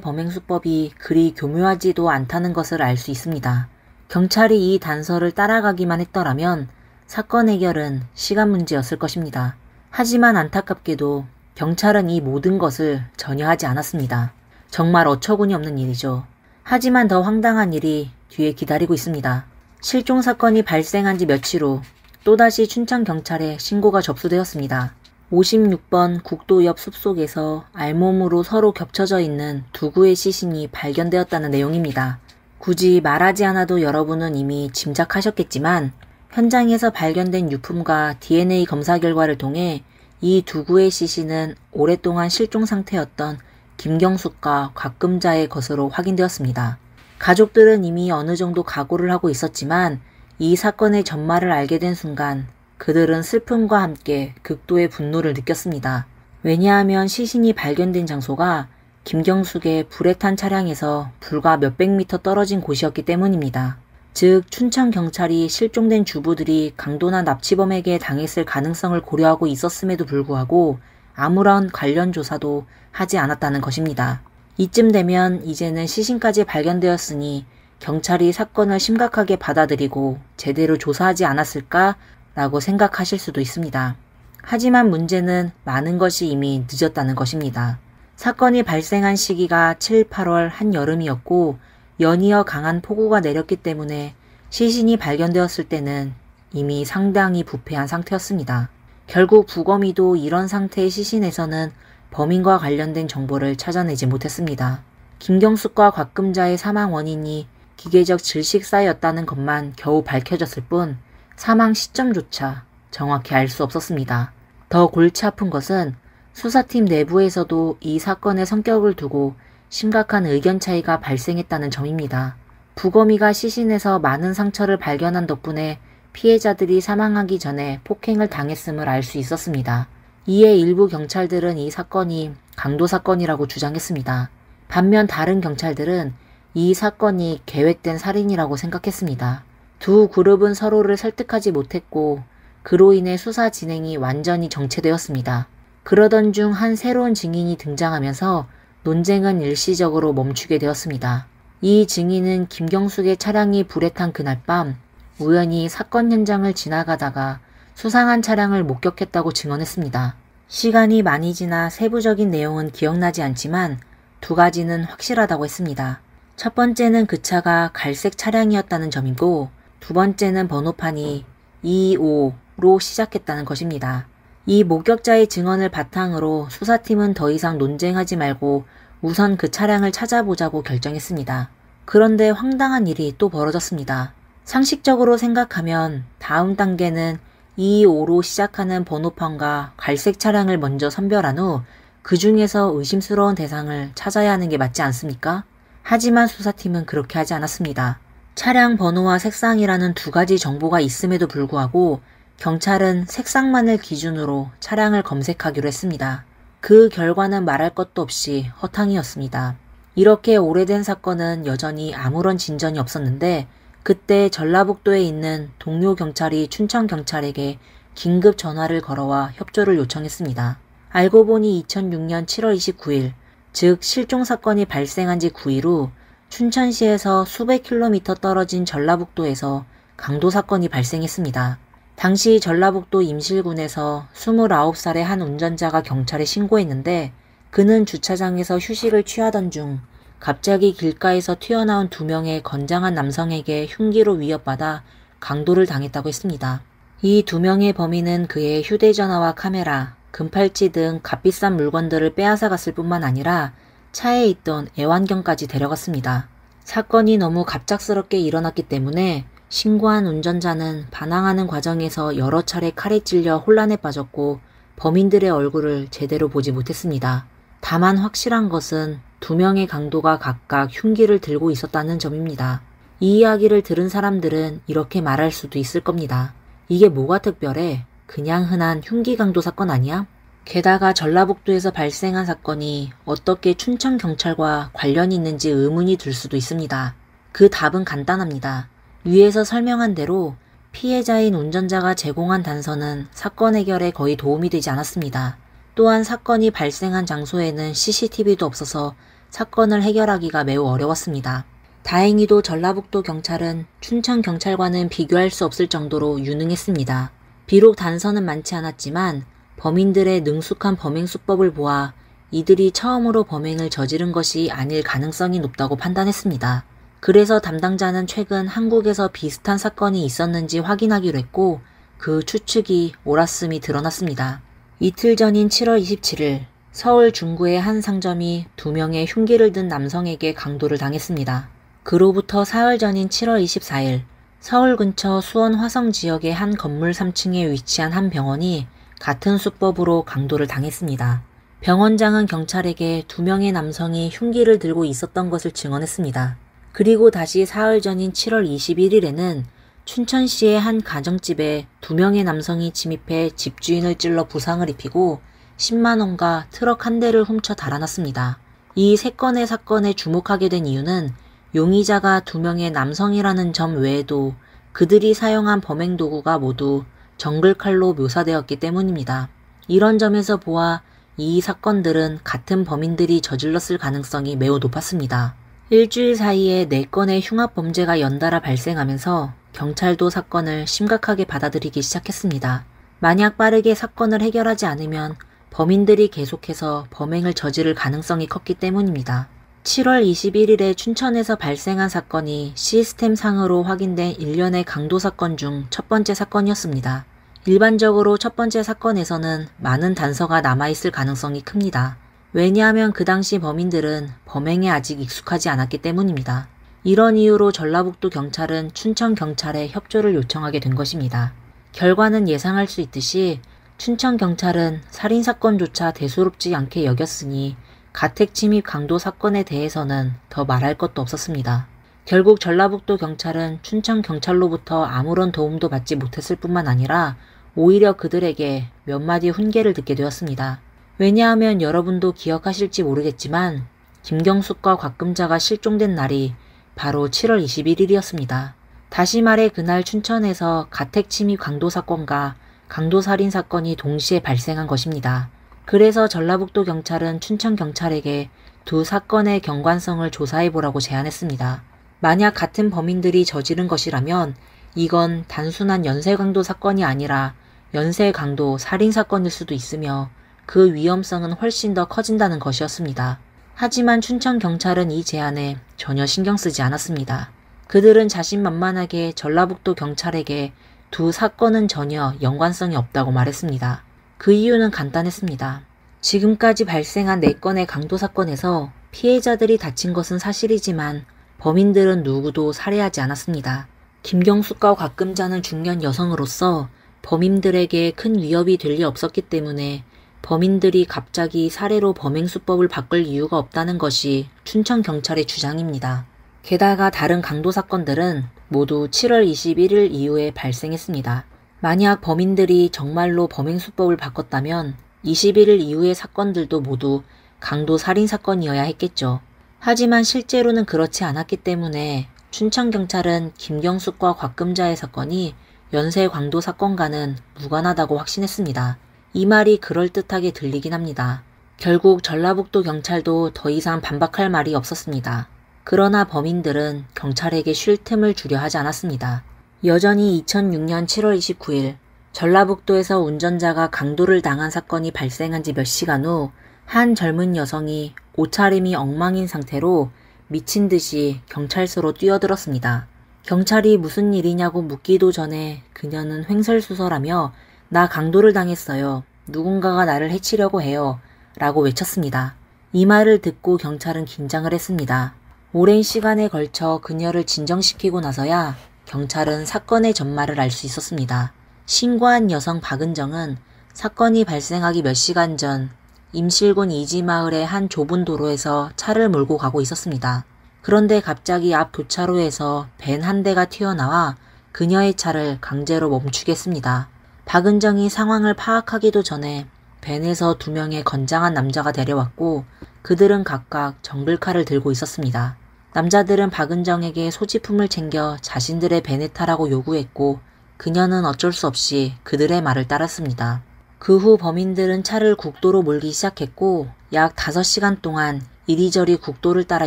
범행 수법이 그리 교묘하지도 않다는 것을 알 수 있습니다. 경찰이 이 단서를 따라가기만 했더라면 사건 해결은 시간 문제였을 것입니다. 하지만 안타깝게도 경찰은 이 모든 것을 전혀 하지 않았습니다. 정말 어처구니 없는 일이죠. 하지만 더 황당한 일이 뒤에 기다리고 있습니다. 실종 사건이 발생한 지 며칠 후 또다시 춘천경찰에 신고가 접수되었습니다. 56번 국도 옆 숲속에서 알몸으로 서로 겹쳐져 있는 두 구의 시신이 발견되었다는 내용입니다. 굳이 말하지 않아도 여러분은 이미 짐작하셨겠지만 현장에서 발견된 유품과 DNA 검사 결과를 통해 이 두 구의 시신은 오랫동안 실종 상태였던 김경숙과 곽금자의 것으로 확인되었습니다. 가족들은 이미 어느 정도 각오를 하고 있었지만 이 사건의 전말을 알게 된 순간 그들은 슬픔과 함께 극도의 분노를 느꼈습니다. 왜냐하면 시신이 발견된 장소가 김경숙의 불에 탄 차량에서 불과 몇백 미터 떨어진 곳이었기 때문입니다. 즉 춘천경찰이 실종된 주부들이 강도나 납치범에게 당했을 가능성을 고려하고 있었음에도 불구하고 아무런 관련 조사도 하지 않았다는 것입니다. 이쯤 되면 이제는 시신까지 발견되었으니 경찰이 사건을 심각하게 받아들이고 제대로 조사하지 않았을까? 라고 생각하실 수도 있습니다. 하지만 문제는 많은 것이 이미 늦었다는 것입니다. 사건이 발생한 시기가 7, 8월 한여름이었고 연이어 강한 폭우가 내렸기 때문에 시신이 발견되었을 때는 이미 상당히 부패한 상태였습니다. 결국 부검이도 이런 상태의 시신에서는 범인과 관련된 정보를 찾아내지 못했습니다. 김경숙과 곽금자의 사망 원인이 기계적 질식사였다는 것만 겨우 밝혀졌을 뿐 사망 시점조차 정확히 알 수 없었습니다. 더 골치 아픈 것은 수사팀 내부에서도 이 사건의 성격을 두고 심각한 의견 차이가 발생했다는 점입니다. 부검이가 시신에서 많은 상처를 발견한 덕분에 피해자들이 사망하기 전에 폭행을 당했음을 알 수 있었습니다. 이에 일부 경찰들은 이 사건이 강도 사건이라고 주장했습니다. 반면 다른 경찰들은 이 사건이 계획된 살인이라고 생각했습니다. 두 그룹은 서로를 설득하지 못했고 그로 인해 수사 진행이 완전히 정체되었습니다. 그러던 중 한 새로운 증인이 등장하면서 논쟁은 일시적으로 멈추게 되었습니다. 이 증인은 김경숙의 차량이 불에 탄 그날 밤 우연히 사건 현장을 지나가다가 수상한 차량을 목격했다고 증언했습니다. 시간이 많이 지나 세부적인 내용은 기억나지 않지만 두 가지는 확실하다고 했습니다. 첫 번째는 그 차가 갈색 차량이었다는 점이고 두 번째는 번호판이 25로 시작했다는 것입니다. 이 목격자의 증언을 바탕으로 수사팀은 더 이상 논쟁하지 말고 우선 그 차량을 찾아보자고 결정했습니다. 그런데 황당한 일이 또 벌어졌습니다. 상식적으로 생각하면 다음 단계는 225로 시작하는 번호판과 갈색 차량을 먼저 선별한 후 그 중에서 의심스러운 대상을 찾아야 하는 게 맞지 않습니까? 하지만 수사팀은 그렇게 하지 않았습니다. 차량 번호와 색상이라는 두 가지 정보가 있음에도 불구하고 경찰은 색상만을 기준으로 차량을 검색하기로 했습니다. 그 결과는 말할 것도 없이 허탕이었습니다. 이렇게 오래된 사건은 여전히 아무런 진전이 없었는데 그때 전라북도에 있는 동료 경찰이 춘천경찰에게 긴급 전화를 걸어와 협조를 요청했습니다. 알고 보니 2006년 7월 29일, 즉 실종 사건이 발생한 지 9일 후 춘천시에서 수백 킬로미터 떨어진 전라북도에서 강도 사건이 발생했습니다. 당시 전라북도 임실군에서 29살의 한 운전자가 경찰에 신고했는데 그는 주차장에서 휴식을 취하던 중 갑자기 길가에서 튀어나온 두 명의 건장한 남성에게 흉기로 위협받아 강도를 당했다고 했습니다. 이 두 명의 범인은 그의 휴대전화와 카메라, 금팔찌 등 값비싼 물건들을 빼앗아갔을 뿐만 아니라 차에 있던 애완견까지 데려갔습니다. 사건이 너무 갑작스럽게 일어났기 때문에 신고한 운전자는 반항하는 과정에서 여러 차례 칼에 찔려 혼란에 빠졌고 범인들의 얼굴을 제대로 보지 못했습니다. 다만 확실한 것은 두 명의 강도가 각각 흉기를 들고 있었다는 점입니다. 이 이야기를 들은 사람들은 이렇게 말할 수도 있을 겁니다. 이게 뭐가 특별해? 그냥 흔한 흉기 강도 사건 아니야? 게다가 전라북도에서 발생한 사건이 어떻게 춘천경찰과 관련이 있는지 의문이 들 수도 있습니다. 그 답은 간단합니다. 위에서 설명한 대로 피해자인 운전자가 제공한 단서는 사건 해결에 거의 도움이 되지 않았습니다. 또한 사건이 발생한 장소에는 CCTV도 없어서 사건을 해결하기가 매우 어려웠습니다. 다행히도 전라북도 경찰은 춘천 경찰과는 비교할 수 없을 정도로 유능했습니다. 비록 단서는 많지 않았지만 범인들의 능숙한 범행 수법을 보아 이들이 처음으로 범행을 저지른 것이 아닐 가능성이 높다고 판단했습니다. 그래서 담당자는 최근 한국에서 비슷한 사건이 있었는지 확인하기로 했고 그 추측이 옳았음이 드러났습니다. 이틀 전인 7월 27일 서울 중구의 한 상점이 2명의 흉기를 든 남성에게 강도를 당했습니다. 그로부터 사흘 전인 7월 24일 서울 근처 수원 화성 지역의 한 건물 3층에 위치한 한 병원이 같은 수법으로 강도를 당했습니다. 병원장은 경찰에게 2명의 남성이 흉기를 들고 있었던 것을 증언했습니다. 그리고 다시 사흘 전인 7월 21일에는 춘천시의 한 가정집에 2명의 남성이 침입해 집주인을 찔러 부상을 입히고 10만원과 트럭 한 대를 훔쳐 달아났습니다. 이 3건의 사건에 주목하게 된 이유는 용의자가 2명의 남성이라는 점 외에도 그들이 사용한 범행 도구가 모두 정글칼로 묘사되었기 때문입니다. 이런 점에서 보아 이 사건들은 같은 범인들이 저질렀을 가능성이 매우 높았습니다. 일주일 사이에 4건의 흉악범죄가 연달아 발생하면서 경찰도 사건을 심각하게 받아들이기 시작했습니다. 만약 빠르게 사건을 해결하지 않으면 범인들이 계속해서 범행을 저지를 가능성이 컸기 때문입니다. 7월 21일에 춘천에서 발생한 사건이 시스템상으로 확인된 일련의 강도 사건 중 첫 번째 사건이었습니다. 일반적으로 첫 번째 사건에서는 많은 단서가 남아있을 가능성이 큽니다. 왜냐하면 그 당시 범인들은 범행에 아직 익숙하지 않았기 때문입니다. 이런 이유로 전라북도 경찰은 춘천 경찰에 협조를 요청하게 된 것입니다. 결과는 예상할 수 있듯이 춘천 경찰은 살인사건조차 대수롭지 않게 여겼으니 가택 침입 강도 사건에 대해서는 더 말할 것도 없었습니다. 결국 전라북도 경찰은 춘천 경찰로부터 아무런 도움도 받지 못했을 뿐만 아니라 오히려 그들에게 몇 마디 훈계를 듣게 되었습니다. 왜냐하면 여러분도 기억하실지 모르겠지만 김경숙과 곽금자가 실종된 날이 바로 7월 21일이었습니다. 다시 말해 그날 춘천에서 가택 침입 강도 사건과 강도 살인 사건이 동시에 발생한 것입니다. 그래서 전라북도 경찰은 춘천 경찰에게 두 사건의 경관성을 조사해보라고 제안했습니다. 만약 같은 범인들이 저지른 것이라면 이건 단순한 연쇄강도 사건이 아니라 연쇄강도 살인사건일 수도 있으며 그 위험성은 훨씬 더 커진다는 것이었습니다. 하지만 춘천 경찰은 이 제안에 전혀 신경 쓰지 않았습니다. 그들은 자신만만하게 전라북도 경찰에게 두 사건은 전혀 연관성이 없다고 말했습니다. 그 이유는 간단했습니다. 지금까지 발생한 4건의 강도 사건에서 피해자들이 다친 것은 사실이지만 범인들은 누구도 살해하지 않았습니다. 김경숙과 곽금자는 중년 여성으로서 범인들에게 큰 위협이 될 리 없었기 때문에 범인들이 갑자기 살해로 범행 수법을 바꿀 이유가 없다는 것이 춘천 경찰의 주장입니다. 게다가 다른 강도 사건들은 모두 7월 21일 이후에 발생했습니다. 만약 범인들이 정말로 범행 수법을 바꿨다면 21일 이후의 사건들도 모두 강도 살인 사건이어야 했겠죠. 하지만 실제로는 그렇지 않았기 때문에 춘천경찰은 김경숙과 곽금자의 사건이 연쇄 강도 사건과는 무관하다고 확신했습니다. 이 말이 그럴듯하게 들리긴 합니다. 결국 전라북도 경찰도 더 이상 반박할 말이 없었습니다. 그러나 범인들은 경찰에게 쉴 틈을 주려 하지 않았습니다. 여전히 2006년 7월 29일 전라북도에서 운전자가 강도를 당한 사건이 발생한 지 몇 시간 후 한 젊은 여성이 옷차림이 엉망인 상태로 미친 듯이 경찰서로 뛰어들었습니다. 경찰이 무슨 일이냐고 묻기도 전에 그녀는 횡설수설하며 나 강도를 당했어요. 누군가가 나를 해치려고 해요. 라고 외쳤습니다. 이 말을 듣고 경찰은 긴장을 했습니다. 오랜 시간에 걸쳐 그녀를 진정시키고 나서야 경찰은 사건의 전말을 알 수 있었습니다. 신고한 여성 박은정은 사건이 발생하기 몇 시간 전 임실군 이지마을의 한 좁은 도로에서 차를 몰고 가고 있었습니다. 그런데 갑자기 앞 교차로에서 밴 한 대가 튀어나와 그녀의 차를 강제로 멈추게 했습니다. 박은정이 상황을 파악하기도 전에 벤에서 2명의 건장한 남자가 내려왔고 그들은 각각 정글칼을 들고 있었습니다. 남자들은 박은정에게 소지품을 챙겨 자신들의 벤에 타라고 요구했고 그녀는 어쩔 수 없이 그들의 말을 따랐습니다. 그 후 범인들은 차를 국도로 몰기 시작했고 약 5시간 동안 이리저리 국도를 따라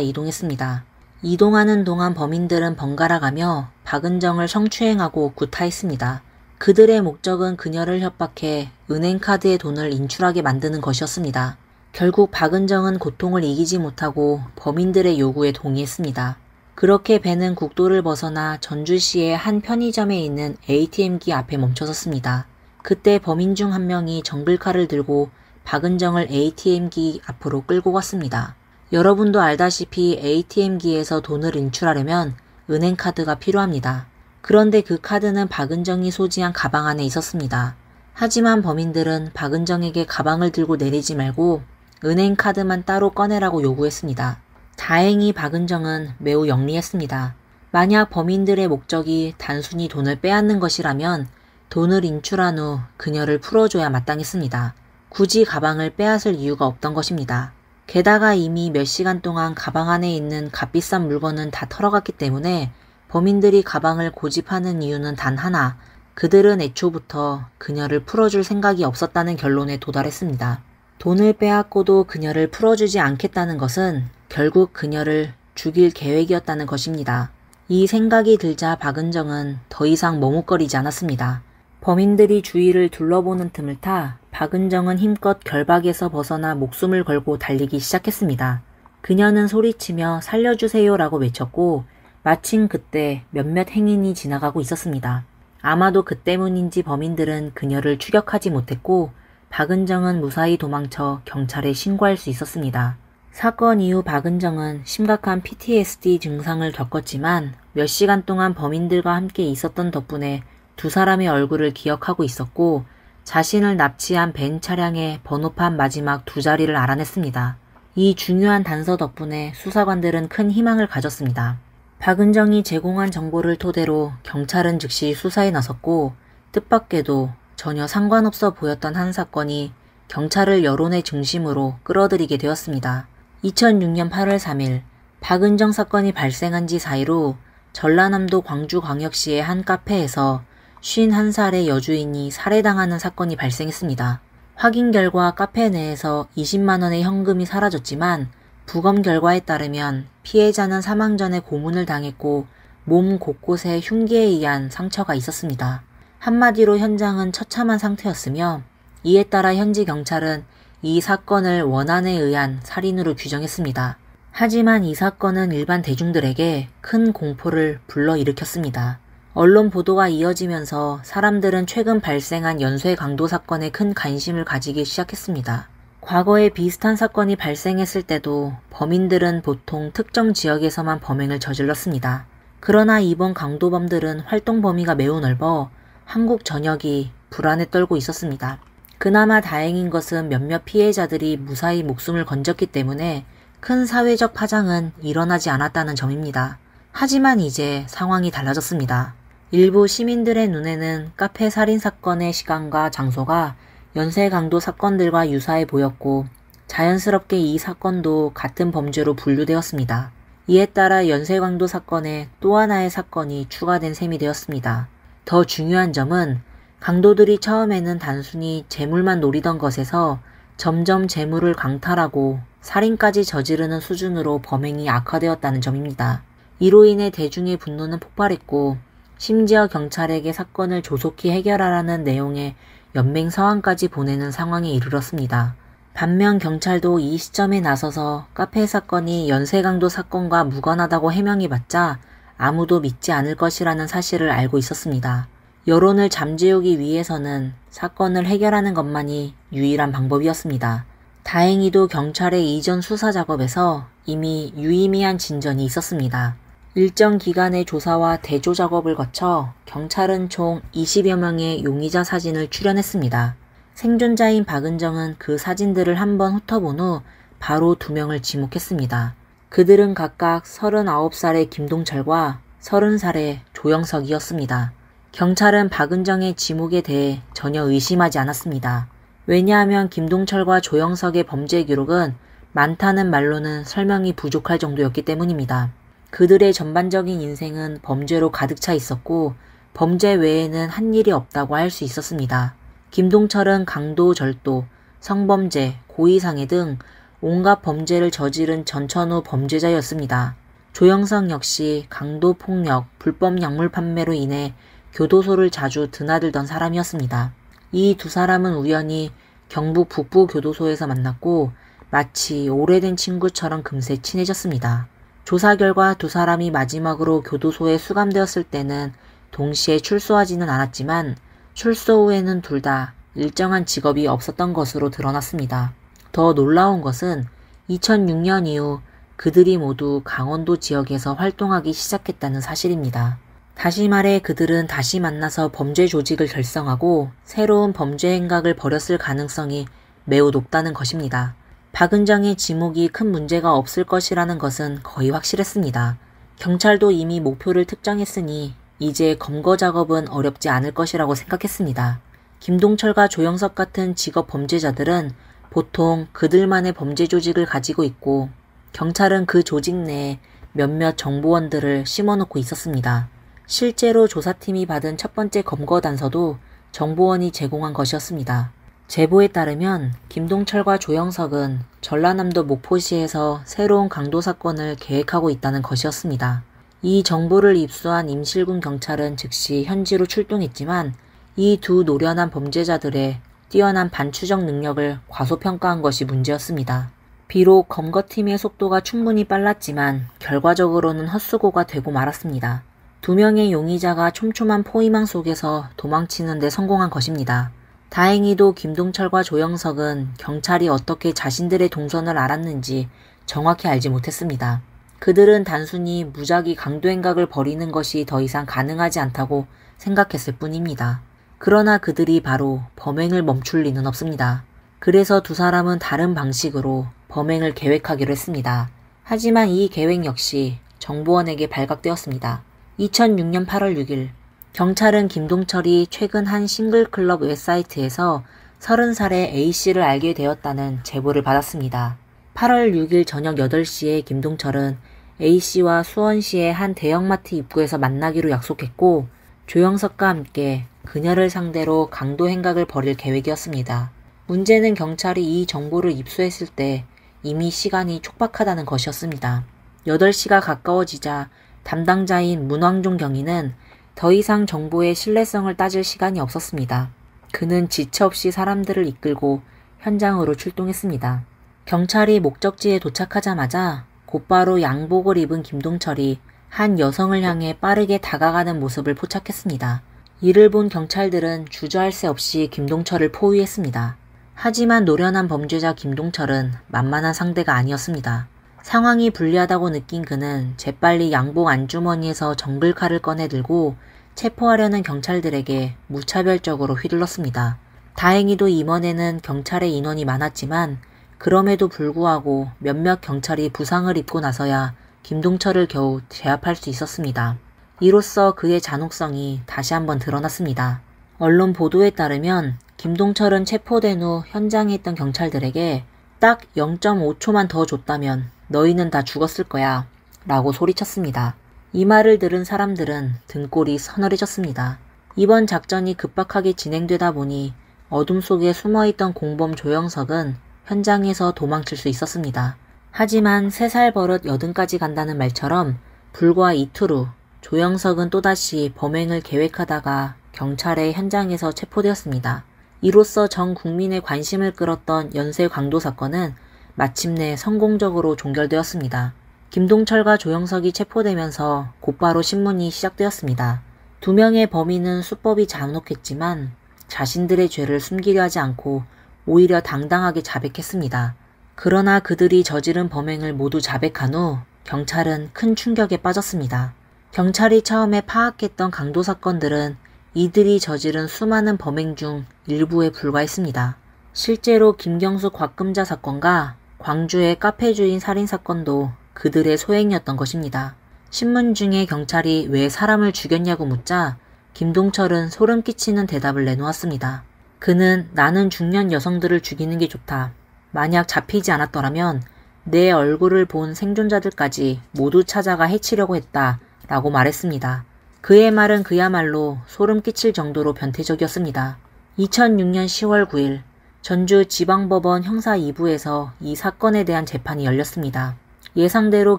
이동했습니다. 이동하는 동안 범인들은 번갈아 가며 박은정을 성추행하고 구타했습니다. 그들의 목적은 그녀를 협박해 은행카드의 돈을 인출하게 만드는 것이었습니다. 결국 박은정은 고통을 이기지 못하고 범인들의 요구에 동의했습니다. 그렇게 벤은 국도를 벗어나 전주시의 한 편의점에 있는 ATM기 앞에 멈춰섰습니다. 그때 범인 중 한 명이 정글칼을 들고 박은정을 ATM기 앞으로 끌고 갔습니다. 여러분도 알다시피 ATM기에서 돈을 인출하려면 은행카드가 필요합니다. 그런데 그 카드는 박은정이 소지한 가방 안에 있었습니다. 하지만 범인들은 박은정에게 가방을 들고 내리지 말고 은행카드만 따로 꺼내라고 요구했습니다. 다행히 박은정은 매우 영리했습니다. 만약 범인들의 목적이 단순히 돈을 빼앗는 것이라면 돈을 인출한 후 그녀를 풀어줘야 마땅했습니다. 굳이 가방을 빼앗을 이유가 없던 것입니다. 게다가 이미 몇 시간 동안 가방 안에 있는 값비싼 물건은 다 털어갔기 때문에 범인들이 가방을 고집하는 이유는 단 하나, 그들은 애초부터 그녀를 풀어줄 생각이 없었다는 결론에 도달했습니다. 돈을 빼앗고도 그녀를 풀어주지 않겠다는 것은 결국 그녀를 죽일 계획이었다는 것입니다. 이 생각이 들자 박은정은 더 이상 머뭇거리지 않았습니다. 범인들이 주위를 둘러보는 틈을 타 박은정은 힘껏 결박에서 벗어나 목숨을 걸고 달리기 시작했습니다. 그녀는 소리치며 살려주세요라고 외쳤고 마침 그때 몇몇 행인이 지나가고 있었습니다. 아마도 그 때문인지 범인들은 그녀를 추격하지 못했고 박은정은 무사히 도망쳐 경찰에 신고할 수 있었습니다. 사건 이후 박은정은 심각한 PTSD 증상을 겪었지만 몇 시간 동안 범인들과 함께 있었던 덕분에 두 사람의 얼굴을 기억하고 있었고 자신을 납치한 벤 차량의 번호판 마지막 2자리를 알아냈습니다. 이 중요한 단서 덕분에 수사관들은 큰 희망을 가졌습니다. 박은정이 제공한 정보를 토대로 경찰은 즉시 수사에 나섰고 뜻밖에도 전혀 상관없어 보였던 한 사건이 경찰을 여론의 중심으로 끌어들이게 되었습니다. 2006년 8월 3일 박은정 사건이 발생한 지 4일 후 전라남도 광주광역시의 한 카페에서 51살의 여주인이 살해당하는 사건이 발생했습니다. 확인 결과 카페 내에서 20만 원의 현금이 사라졌지만 부검 결과에 따르면 피해자는 사망 전에 고문을 당했고 몸 곳곳에 흉기에 의한 상처가 있었습니다. 한마디로 현장은 처참한 상태였으며 이에 따라 현지 경찰은 이 사건을 원한에 의한 살인으로 규정했습니다. 하지만 이 사건은 일반 대중들에게 큰 공포를 불러일으켰습니다. 언론 보도가 이어지면서 사람들은 최근 발생한 연쇄 강도 사건에 큰 관심을 가지기 시작했습니다. 과거에 비슷한 사건이 발생했을 때도 범인들은 보통 특정 지역에서만 범행을 저질렀습니다. 그러나 이번 강도범들은 활동 범위가 매우 넓어 한국 전역이 불안에 떨고 있었습니다. 그나마 다행인 것은 몇몇 피해자들이 무사히 목숨을 건졌기 때문에 큰 사회적 파장은 일어나지 않았다는 점입니다. 하지만 이제 상황이 달라졌습니다. 일부 시민들의 눈에는 카페 살인 사건의 시간과 장소가 연쇄 강도 사건들과 유사해 보였고 자연스럽게 이 사건도 같은 범죄로 분류되었습니다. 이에 따라 연쇄 강도 사건에 또 하나의 사건이 추가된 셈이 되었습니다. 더 중요한 점은 강도들이 처음에는 단순히 재물만 노리던 것에서 점점 재물을 강탈하고 살인까지 저지르는 수준으로 범행이 악화되었다는 점입니다. 이로 인해 대중의 분노는 폭발했고 심지어 경찰에게 사건을 조속히 해결하라는 내용의 연맹 서한까지 보내는 상황에 이르렀습니다. 반면 경찰도 이 시점에 나서서 카페 사건이 연쇄강도 사건과 무관하다고 해명이 받자 아무도 믿지 않을 것이라는 사실을 알고 있었습니다. 여론을 잠재우기 위해서는 사건을 해결하는 것만이 유일한 방법이었습니다. 다행히도 경찰의 이전 수사 작업에서 이미 유의미한 진전이 있었습니다. 일정 기간의 조사와 대조 작업을 거쳐 경찰은 총 20여 명의 용의자 사진을 출연했습니다. 생존자인 박은정은 그 사진들을 한번 훑어본 후 바로 2명을 지목했습니다. 그들은 각각 39살의 김동철과 30살의 조영석이었습니다. 경찰은 박은정의 지목에 대해 전혀 의심하지 않았습니다. 왜냐하면 김동철과 조영석의 범죄 기록은 많다는 말로는 설명이 부족할 정도였기 때문입니다. 그들의 전반적인 인생은 범죄로 가득 차 있었고 범죄 외에는 한 일이 없다고 할 수 있었습니다. 김동철은 강도, 절도, 성범죄, 고의상해 등 온갖 범죄를 저지른 전천후 범죄자였습니다. 조영석 역시 강도, 폭력, 불법 약물 판매로 인해 교도소를 자주 드나들던 사람이었습니다. 이 두 사람은 우연히 경북 북부 교도소에서 만났고 마치 오래된 친구처럼 금세 친해졌습니다. 조사 결과 두 사람이 마지막으로 교도소에 수감되었을 때는 동시에 출소하지는 않았지만 출소 후에는 둘 다 일정한 직업이 없었던 것으로 드러났습니다. 더 놀라운 것은 2006년 이후 그들이 모두 강원도 지역에서 활동하기 시작했다는 사실입니다. 다시 말해 그들은 다시 만나서 범죄 조직을 결성하고 새로운 범죄 행각을 벌였을 가능성이 매우 높다는 것입니다. 박은정의 지목이 큰 문제가 없을 것이라는 것은 거의 확실했습니다. 경찰도 이미 목표를 특정했으니 이제 검거 작업은 어렵지 않을 것이라고 생각했습니다. 김동철과 조영석 같은 직업 범죄자들은 보통 그들만의 범죄 조직을 가지고 있고 경찰은 그 조직 내에 몇몇 정보원들을 심어놓고 있었습니다. 실제로 조사팀이 받은 첫 번째 검거 단서도 정보원이 제공한 것이었습니다. 제보에 따르면 김동철과 조영석은 전라남도 목포시에서 새로운 강도 사건을 계획하고 있다는 것이었습니다. 이 정보를 입수한 임실군 경찰은 즉시 현지로 출동했지만 이 두 노련한 범죄자들의 뛰어난 반추적 능력을 과소평가한 것이 문제였습니다. 비록 검거팀의 속도가 충분히 빨랐지만 결과적으로는 헛수고가 되고 말았습니다. 두 명의 용의자가 촘촘한 포위망 속에서 도망치는 데 성공한 것입니다. 다행히도 김동철과 조영석은 경찰이 어떻게 자신들의 동선을 알았는지 정확히 알지 못했습니다. 그들은 단순히 무작위 강도 행각을 벌이는 것이 더 이상 가능하지 않다고 생각했을 뿐입니다. 그러나 그들이 바로 범행을 멈출 리는 없습니다. 그래서 두 사람은 다른 방식으로 범행을 계획하기로 했습니다. 하지만 이 계획 역시 정보원에게 발각되었습니다. 2006년 8월 6일 경찰은 김동철이 최근 한 싱글클럽 웹사이트에서 30살의 A씨를 알게 되었다는 제보를 받았습니다. 8월 6일 저녁 8시에 김동철은 A씨와 수원시의 한 대형마트 입구에서 만나기로 약속했고 조영석과 함께 그녀를 상대로 강도 행각을 벌일 계획이었습니다. 문제는 경찰이 이 정보를 입수했을 때 이미 시간이 촉박하다는 것이었습니다. 8시가 가까워지자 담당자인 문왕종 경위는 더 이상 정보의 신뢰성을 따질 시간이 없었습니다. 그는 지체 없이 사람들을 이끌고 현장으로 출동했습니다. 경찰이 목적지에 도착하자마자 곧바로 양복을 입은 김동철이 한 여성을 향해 빠르게 다가가는 모습을 포착했습니다. 이를 본 경찰들은 주저할 새 없이 김동철을 포위했습니다. 하지만 노련한 범죄자 김동철은 만만한 상대가 아니었습니다. 상황이 불리하다고 느낀 그는 재빨리 양복 안주머니에서 정글칼을 꺼내들고 체포하려는 경찰들에게 무차별적으로 휘둘렀습니다. 다행히도 임원에는 경찰의 인원이 많았지만 그럼에도 불구하고 몇몇 경찰이 부상을 입고 나서야 김동철을 겨우 제압할 수 있었습니다. 이로써 그의 잔혹성이 다시 한번 드러났습니다. 언론 보도에 따르면 김동철은 체포된 후 현장에 있던 경찰들에게 딱 0.5초만 더 줬다면 너희는 다 죽었을 거야 라고 소리쳤습니다. 이 말을 들은 사람들은 등골이 서늘해졌습니다. 이번 작전이 급박하게 진행되다 보니 어둠 속에 숨어있던 공범 조영석은 현장에서 도망칠 수 있었습니다. 하지만 3살 버릇 80까지 간다는 말처럼 불과 이틀 후 조영석은 또다시 범행을 계획하다가 경찰의 현장에서 체포되었습니다. 이로써 전 국민의 관심을 끌었던 연쇄 강도 사건은 마침내 성공적으로 종결되었습니다. 김동철과 조영석이 체포되면서 곧바로 신문이 시작되었습니다. 두 명의 범인은 수법이 잔혹했지만 자신들의 죄를 숨기려 하지 않고 오히려 당당하게 자백했습니다. 그러나 그들이 저지른 범행을 모두 자백한 후 경찰은 큰 충격에 빠졌습니다. 경찰이 처음에 파악했던 강도 사건들은 이들이 저지른 수많은 범행 중 일부에 불과했습니다. 실제로 김경수 곽금자 사건과 광주의 카페 주인 살인 사건도 그들의 소행이었던 것입니다. 신문 중에 경찰이 왜 사람을 죽였냐고 묻자 김동철은 소름 끼치는 대답을 내놓았습니다. 그는 나는 중년 여성들을 죽이는 게 좋다. 만약 잡히지 않았더라면 내 얼굴을 본 생존자들까지 모두 찾아가 해치려고 했다. 라고 말했습니다. 그의 말은 그야말로 소름 끼칠 정도로 변태적이었습니다. 2006년 10월 9일 전주 지방법원 형사 2부에서 이 사건에 대한 재판이 열렸습니다. 예상대로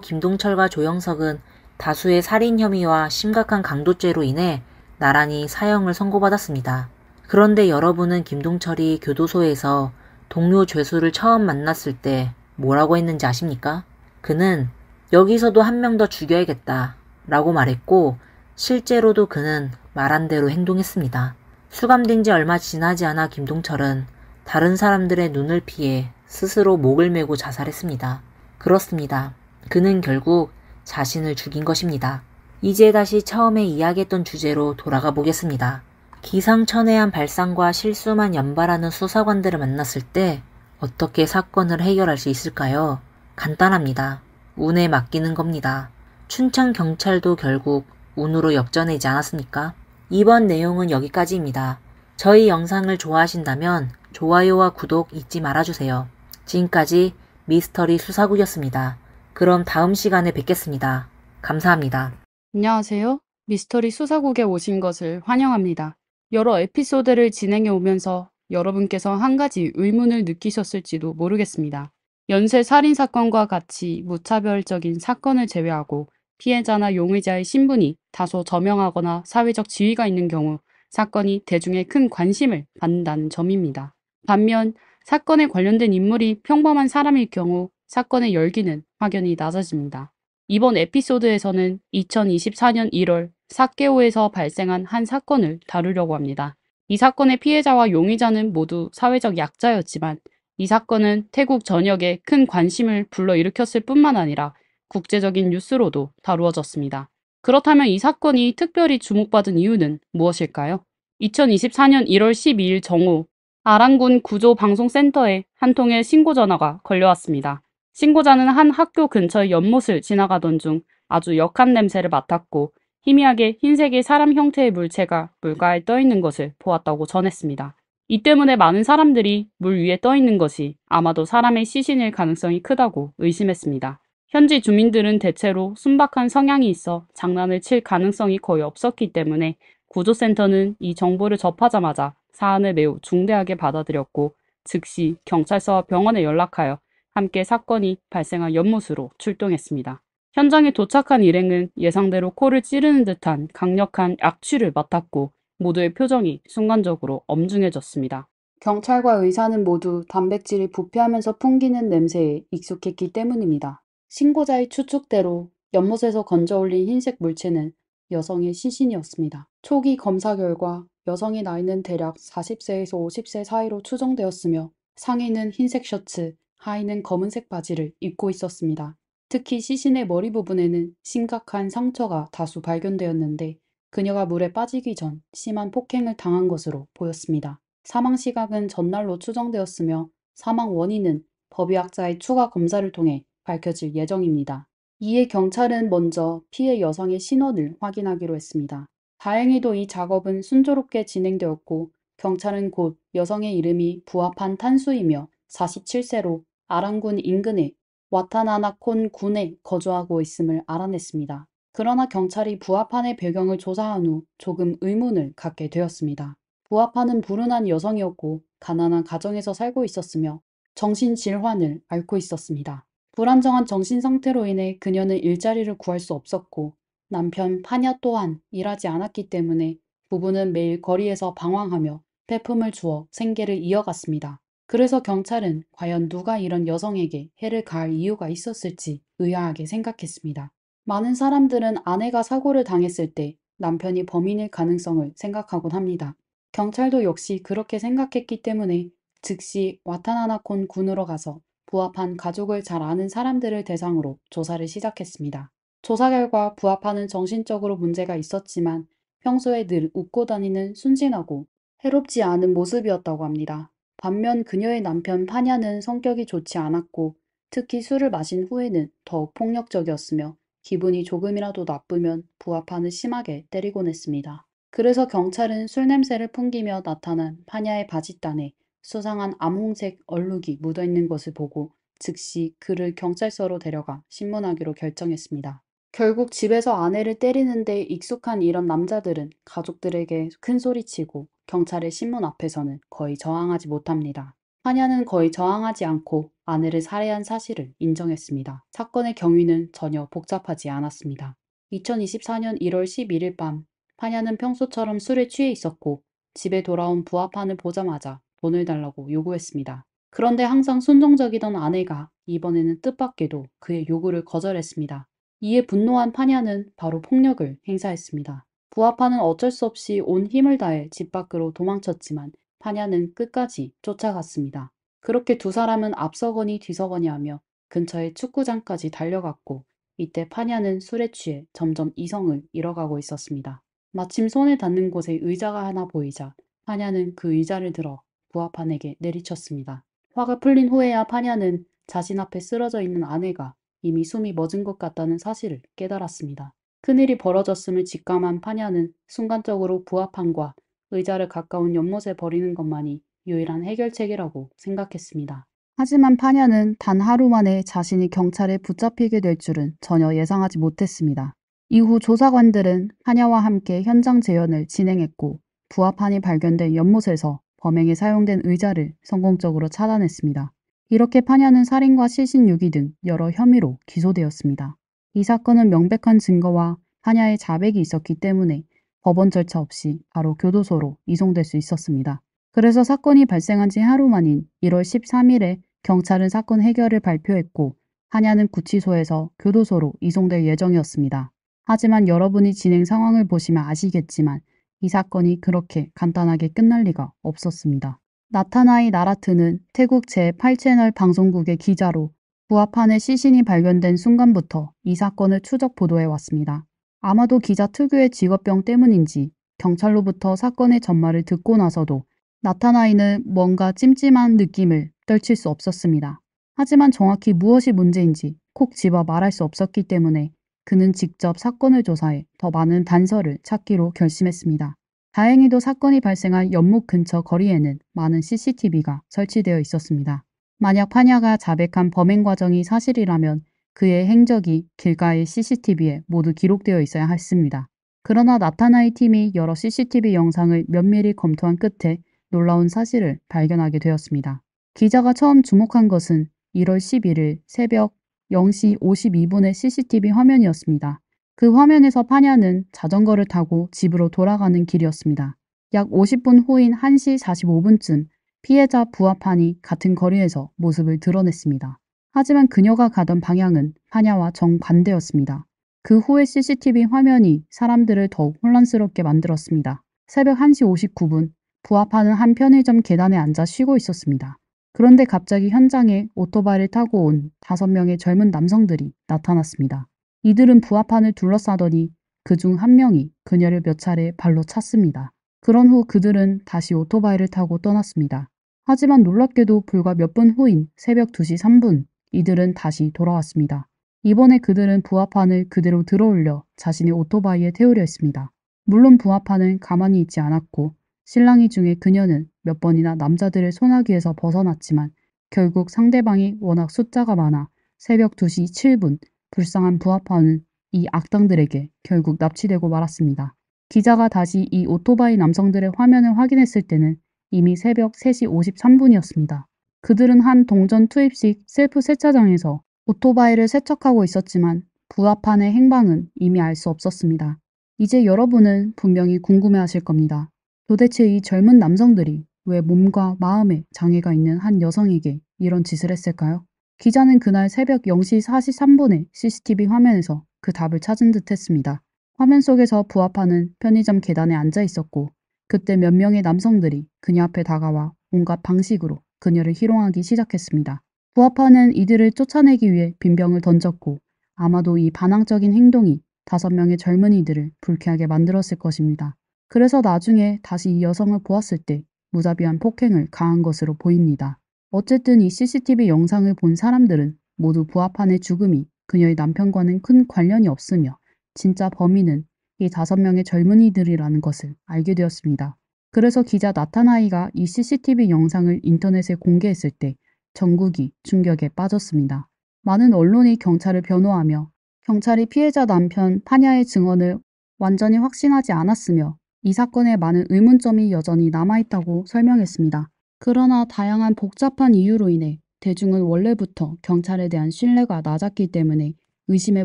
김동철과 조영석은 다수의 살인 혐의와 심각한 강도죄로 인해 나란히 사형을 선고받았습니다. 그런데 여러분은 김동철이 교도소에서 동료 죄수를 처음 만났을 때 뭐라고 했는지 아십니까? 그는 여기서도 한 명 더 죽여야겠다 라고 말했고 실제로도 그는 말한 대로 행동했습니다. 수감된 지 얼마 지나지 않아 김동철은 다른 사람들의 눈을 피해 스스로 목을 메고 자살했습니다. 그렇습니다. 그는 결국 자신을 죽인 것입니다. 이제 다시 처음에 이야기했던 주제로 돌아가 보겠습니다. 기상천외한 발상과 실수만 연발하는 수사관들을 만났을 때 어떻게 사건을 해결할 수 있을까요? 간단합니다. 운에 맡기는 겁니다. 춘천경찰도 결국 운으로 역전하지 않았습니까? 이번 내용은 여기까지입니다. 저희 영상을 좋아하신다면 좋아요와 구독 잊지 말아주세요. 지금까지 미스터리 수사국이었습니다. 그럼 다음 시간에 뵙겠습니다. 감사합니다. 안녕하세요. 미스터리 수사국에 오신 것을 환영합니다. 여러 에피소드를 진행해 오면서 여러분께서 한 가지 의문을 느끼셨을지도 모르겠습니다. 연쇄 살인 사건과 같이 무차별적인 사건을 제외하고 피해자나 용의자의 신분이 다소 저명하거나 사회적 지위가 있는 경우 사건이 대중의 큰 관심을 받는다는 점입니다. 반면 사건에 관련된 인물이 평범한 사람일 경우 사건의 열기는 확연히 낮아집니다. 이번 에피소드에서는 2024년 1월 사케오에서 발생한 한 사건을 다루려고 합니다. 이 사건의 피해자와 용의자는 모두 사회적 약자였지만 이 사건은 태국 전역에 큰 관심을 불러일으켰을 뿐만 아니라 국제적인 뉴스로도 다루어졌습니다. 그렇다면 이 사건이 특별히 주목받은 이유는 무엇일까요? 2024년 1월 12일 정오 아란군 구조방송센터에 한 통의 신고 전화가 걸려왔습니다. 신고자는 한 학교 근처의 연못을 지나가던 중 아주 역한 냄새를 맡았고 희미하게 흰색의 사람 형태의 물체가 물가에 떠 있는 것을 보았다고 전했습니다. 이 때문에 많은 사람들이 물 위에 떠 있는 것이 아마도 사람의 시신일 가능성이 크다고 의심했습니다. 현지 주민들은 대체로 순박한 성향이 있어 장난을 칠 가능성이 거의 없었기 때문에 구조센터는 이 정보를 접하자마자 사안을 매우 중대하게 받아들였고 즉시 경찰서와 병원에 연락하여 함께 사건이 발생한 연못으로 출동했습니다. 현장에 도착한 일행은 예상대로 코를 찌르는 듯한 강력한 악취를 맡았고 모두의 표정이 순간적으로 엄중해졌습니다. 경찰과 의사는 모두 단백질이 부패하면서 풍기는 냄새에 익숙했기 때문입니다. 신고자의 추측대로 연못에서 건져 올린 흰색 물체는 여성의 시신이었습니다. 초기 검사 결과 여성의 나이는 대략 40세에서 50세 사이로 추정되었으며 상의는 흰색 셔츠, 하의는 검은색 바지를 입고 있었습니다. 특히 시신의 머리 부분에는 심각한 상처가 다수 발견되었는데 그녀가 물에 빠지기 전 심한 폭행을 당한 것으로 보였습니다. 사망 시각은 전날로 추정되었으며 사망 원인은 법의학자의 추가 검사를 통해 밝혀질 예정입니다. 이에 경찰은 먼저 피해 여성의 신원을 확인하기로 했습니다. 다행히도 이 작업은 순조롭게 진행되었고 경찰은 곧 여성의 이름이 부하판 탄수이며 47세로 아랑군 인근의 와타나나콘 군에 거주하고 있음을 알아냈습니다. 그러나 경찰이 부하판의 배경을 조사한 후 조금 의문을 갖게 되었습니다. 부하판은 불운한 여성이었고 가난한 가정에서 살고 있었으며 정신질환을 앓고 있었습니다. 불안정한 정신 상태로 인해 그녀는 일자리를 구할 수 없었고 남편 파냐 또한 일하지 않았기 때문에 부부는 매일 거리에서 방황하며 폐품을 주어 생계를 이어갔습니다. 그래서 경찰은 과연 누가 이런 여성에게 해를 가할 이유가 있었을지 의아하게 생각했습니다. 많은 사람들은 아내가 사고를 당했을 때 남편이 범인일 가능성을 생각하곤 합니다. 경찰도 역시 그렇게 생각했기 때문에 즉시 와타나나콘 군으로 가서 부합한 가족을 잘 아는 사람들을 대상으로 조사를 시작했습니다. 조사 결과 부합하는 정신적으로 문제가 있었지만 평소에 늘 웃고 다니는 순진하고 해롭지 않은 모습이었다고 합니다. 반면 그녀의 남편 파냐는 성격이 좋지 않았고 특히 술을 마신 후에는 더욱 폭력적이었으며 기분이 조금이라도 나쁘면 부하판을 심하게 때리곤 했습니다. 그래서 경찰은 술 냄새를 풍기며 나타난 파냐의 바짓단에 수상한 암홍색 얼룩이 묻어있는 것을 보고 즉시 그를 경찰서로 데려가 신문하기로 결정했습니다. 결국 집에서 아내를 때리는데 익숙한 이런 남자들은 가족들에게 큰 소리치고 경찰의 신문 앞에서는 거의 저항하지 못합니다. 파냐는 거의 저항하지 않고 아내를 살해한 사실을 인정했습니다. 사건의 경위는 전혀 복잡하지 않았습니다. 2024년 1월 11일 밤 파냐는 평소처럼 술에 취해 있었고 집에 돌아온 부하판을 보자마자 돈을 달라고 요구했습니다. 그런데 항상 순종적이던 아내가 이번에는 뜻밖에도 그의 요구를 거절했습니다. 이에 분노한 파냐는 바로 폭력을 행사했습니다. 부하판은 어쩔 수 없이 온 힘을 다해 집 밖으로 도망쳤지만 파냐는 끝까지 쫓아갔습니다. 그렇게 두 사람은 앞서거니 뒤서거니 하며 근처의 축구장까지 달려갔고 이때 파냐는 술에 취해 점점 이성을 잃어가고 있었습니다. 마침 손에 닿는 곳에 의자가 하나 보이자 파냐는 그 의자를 들어 부하판에게 내리쳤습니다. 화가 풀린 후에야 파냐는 자신 앞에 쓰러져 있는 아내가 이미 숨이 멎은 것 같다는 사실을 깨달았습니다. 큰일이 벌어졌음을 직감한 파냐는 순간적으로 부하판과 의자를 가까운 연못에 버리는 것만이 유일한 해결책이라고 생각했습니다. 하지만 파냐는 단 하루 만에 자신이 경찰에 붙잡히게 될 줄은 전혀 예상하지 못했습니다. 이후 조사관들은 파냐와 함께 현장 재현을 진행했고 부하판이 발견된 연못에서 범행에 사용된 의자를 성공적으로 차단했습니다. 이렇게 파냐는 살인과 실신유기 등 여러 혐의로 기소되었습니다. 이 사건은 명백한 증거와 파냐의 자백이 있었기 때문에 법원 절차 없이 바로 교도소로 이송될 수 있었습니다. 그래서 사건이 발생한 지 하루 만인 1월 13일에 경찰은 사건 해결을 발표했고 파냐는 구치소에서 교도소로 이송될 예정이었습니다. 하지만 여러분이 진행 상황을 보시면 아시겠지만 이 사건이 그렇게 간단하게 끝날 리가 없었습니다. 나타나이 나라트는 태국 제8채널 방송국의 기자로 부하판의 시신이 발견된 순간부터 이 사건을 추적 보도해왔습니다. 아마도 기자 특유의 직업병 때문인지 경찰로부터 사건의 전말을 듣고 나서도 나타나이는 뭔가 찜찜한 느낌을 떨칠 수 없었습니다. 하지만 정확히 무엇이 문제인지 콕 집어 말할 수 없었기 때문에 그는 직접 사건을 조사해 더 많은 단서를 찾기로 결심했습니다. 다행히도 사건이 발생한 연못 근처 거리에는 많은 CCTV가 설치되어 있었습니다. 만약 파냐가 자백한 범행 과정이 사실이라면 그의 행적이 길가의 CCTV에 모두 기록되어 있어야 했습니다. 그러나 나타나이 팀이 여러 CCTV 영상을 면밀히 검토한 끝에 놀라운 사실을 발견하게 되었습니다. 기자가 처음 주목한 것은 1월 11일 새벽 0시 52분의 CCTV 화면이었습니다. 그 화면에서 파냐는 자전거를 타고 집으로 돌아가는 길이었습니다. 약 50분 후인 1시 45분쯤 피해자 부하판이 같은 거리에서 모습을 드러냈습니다. 하지만 그녀가 가던 방향은 파냐와 정반대였습니다. 그 후의 CCTV 화면이 사람들을 더욱 혼란스럽게 만들었습니다. 새벽 1시 59분 부하판은 한 편의점 계단에 앉아 쉬고 있었습니다. 그런데 갑자기 현장에 오토바이를 타고 온 5명의 젊은 남성들이 나타났습니다. 이들은 부하판을 둘러싸더니 그중 한 명이 그녀를 몇 차례 발로 찼습니다. 그런 후 그들은 다시 오토바이를 타고 떠났습니다. 하지만 놀랍게도 불과 몇 분 후인 새벽 2시 3분 이들은 다시 돌아왔습니다. 이번에 그들은 부하판을 그대로 들어올려 자신의 오토바이에 태우려 했습니다. 물론 부하판은 가만히 있지 않았고 실랑이 중에 그녀는 몇 번이나 남자들의 소나기에서 벗어났지만 결국 상대방이 워낙 숫자가 많아 새벽 2시 7분 불쌍한 부하판은 이 악당들에게 결국 납치되고 말았습니다. 기자가 다시 이 오토바이 남성들의 화면을 확인했을 때는 이미 새벽 3시 53분이었습니다. 그들은 한 동전 투입식 셀프 세차장에서 오토바이를 세척하고 있었지만 부하판의 행방은 이미 알 수 없었습니다. 이제 여러분은 분명히 궁금해하실 겁니다. 도대체 이 젊은 남성들이 왜 몸과 마음에 장애가 있는 한 여성에게 이런 짓을 했을까요? 기자는 그날 새벽 0시 43분에 CCTV 화면에서 그 답을 찾은 듯 했습니다. 화면 속에서 부하판은 편의점 계단에 앉아 있었고 그때 몇 명의 남성들이 그녀 앞에 다가와 온갖 방식으로 그녀를 희롱하기 시작했습니다. 부하판은 이들을 쫓아내기 위해 빈병을 던졌고 아마도 이 반항적인 행동이 5명의 젊은이들을 불쾌하게 만들었을 것입니다. 그래서 나중에 다시 이 여성을 보았을 때 무자비한 폭행을 가한 것으로 보입니다. 어쨌든 이 CCTV 영상을 본 사람들은 모두 부하판의 죽음이 그녀의 남편과는 큰 관련이 없으며 진짜 범인은 이 5명의 젊은이들이라는 것을 알게 되었습니다. 그래서 기자 나타나이가 이 CCTV 영상을 인터넷에 공개했을 때 전국이 충격에 빠졌습니다. 많은 언론이 경찰을 변호하며 경찰이 피해자 남편 파냐의 증언을 완전히 확신하지 않았으며 이 사건에 많은 의문점이 여전히 남아있다고 설명했습니다. 그러나 다양한 복잡한 이유로 인해 대중은 원래부터 경찰에 대한 신뢰가 낮았기 때문에 의심의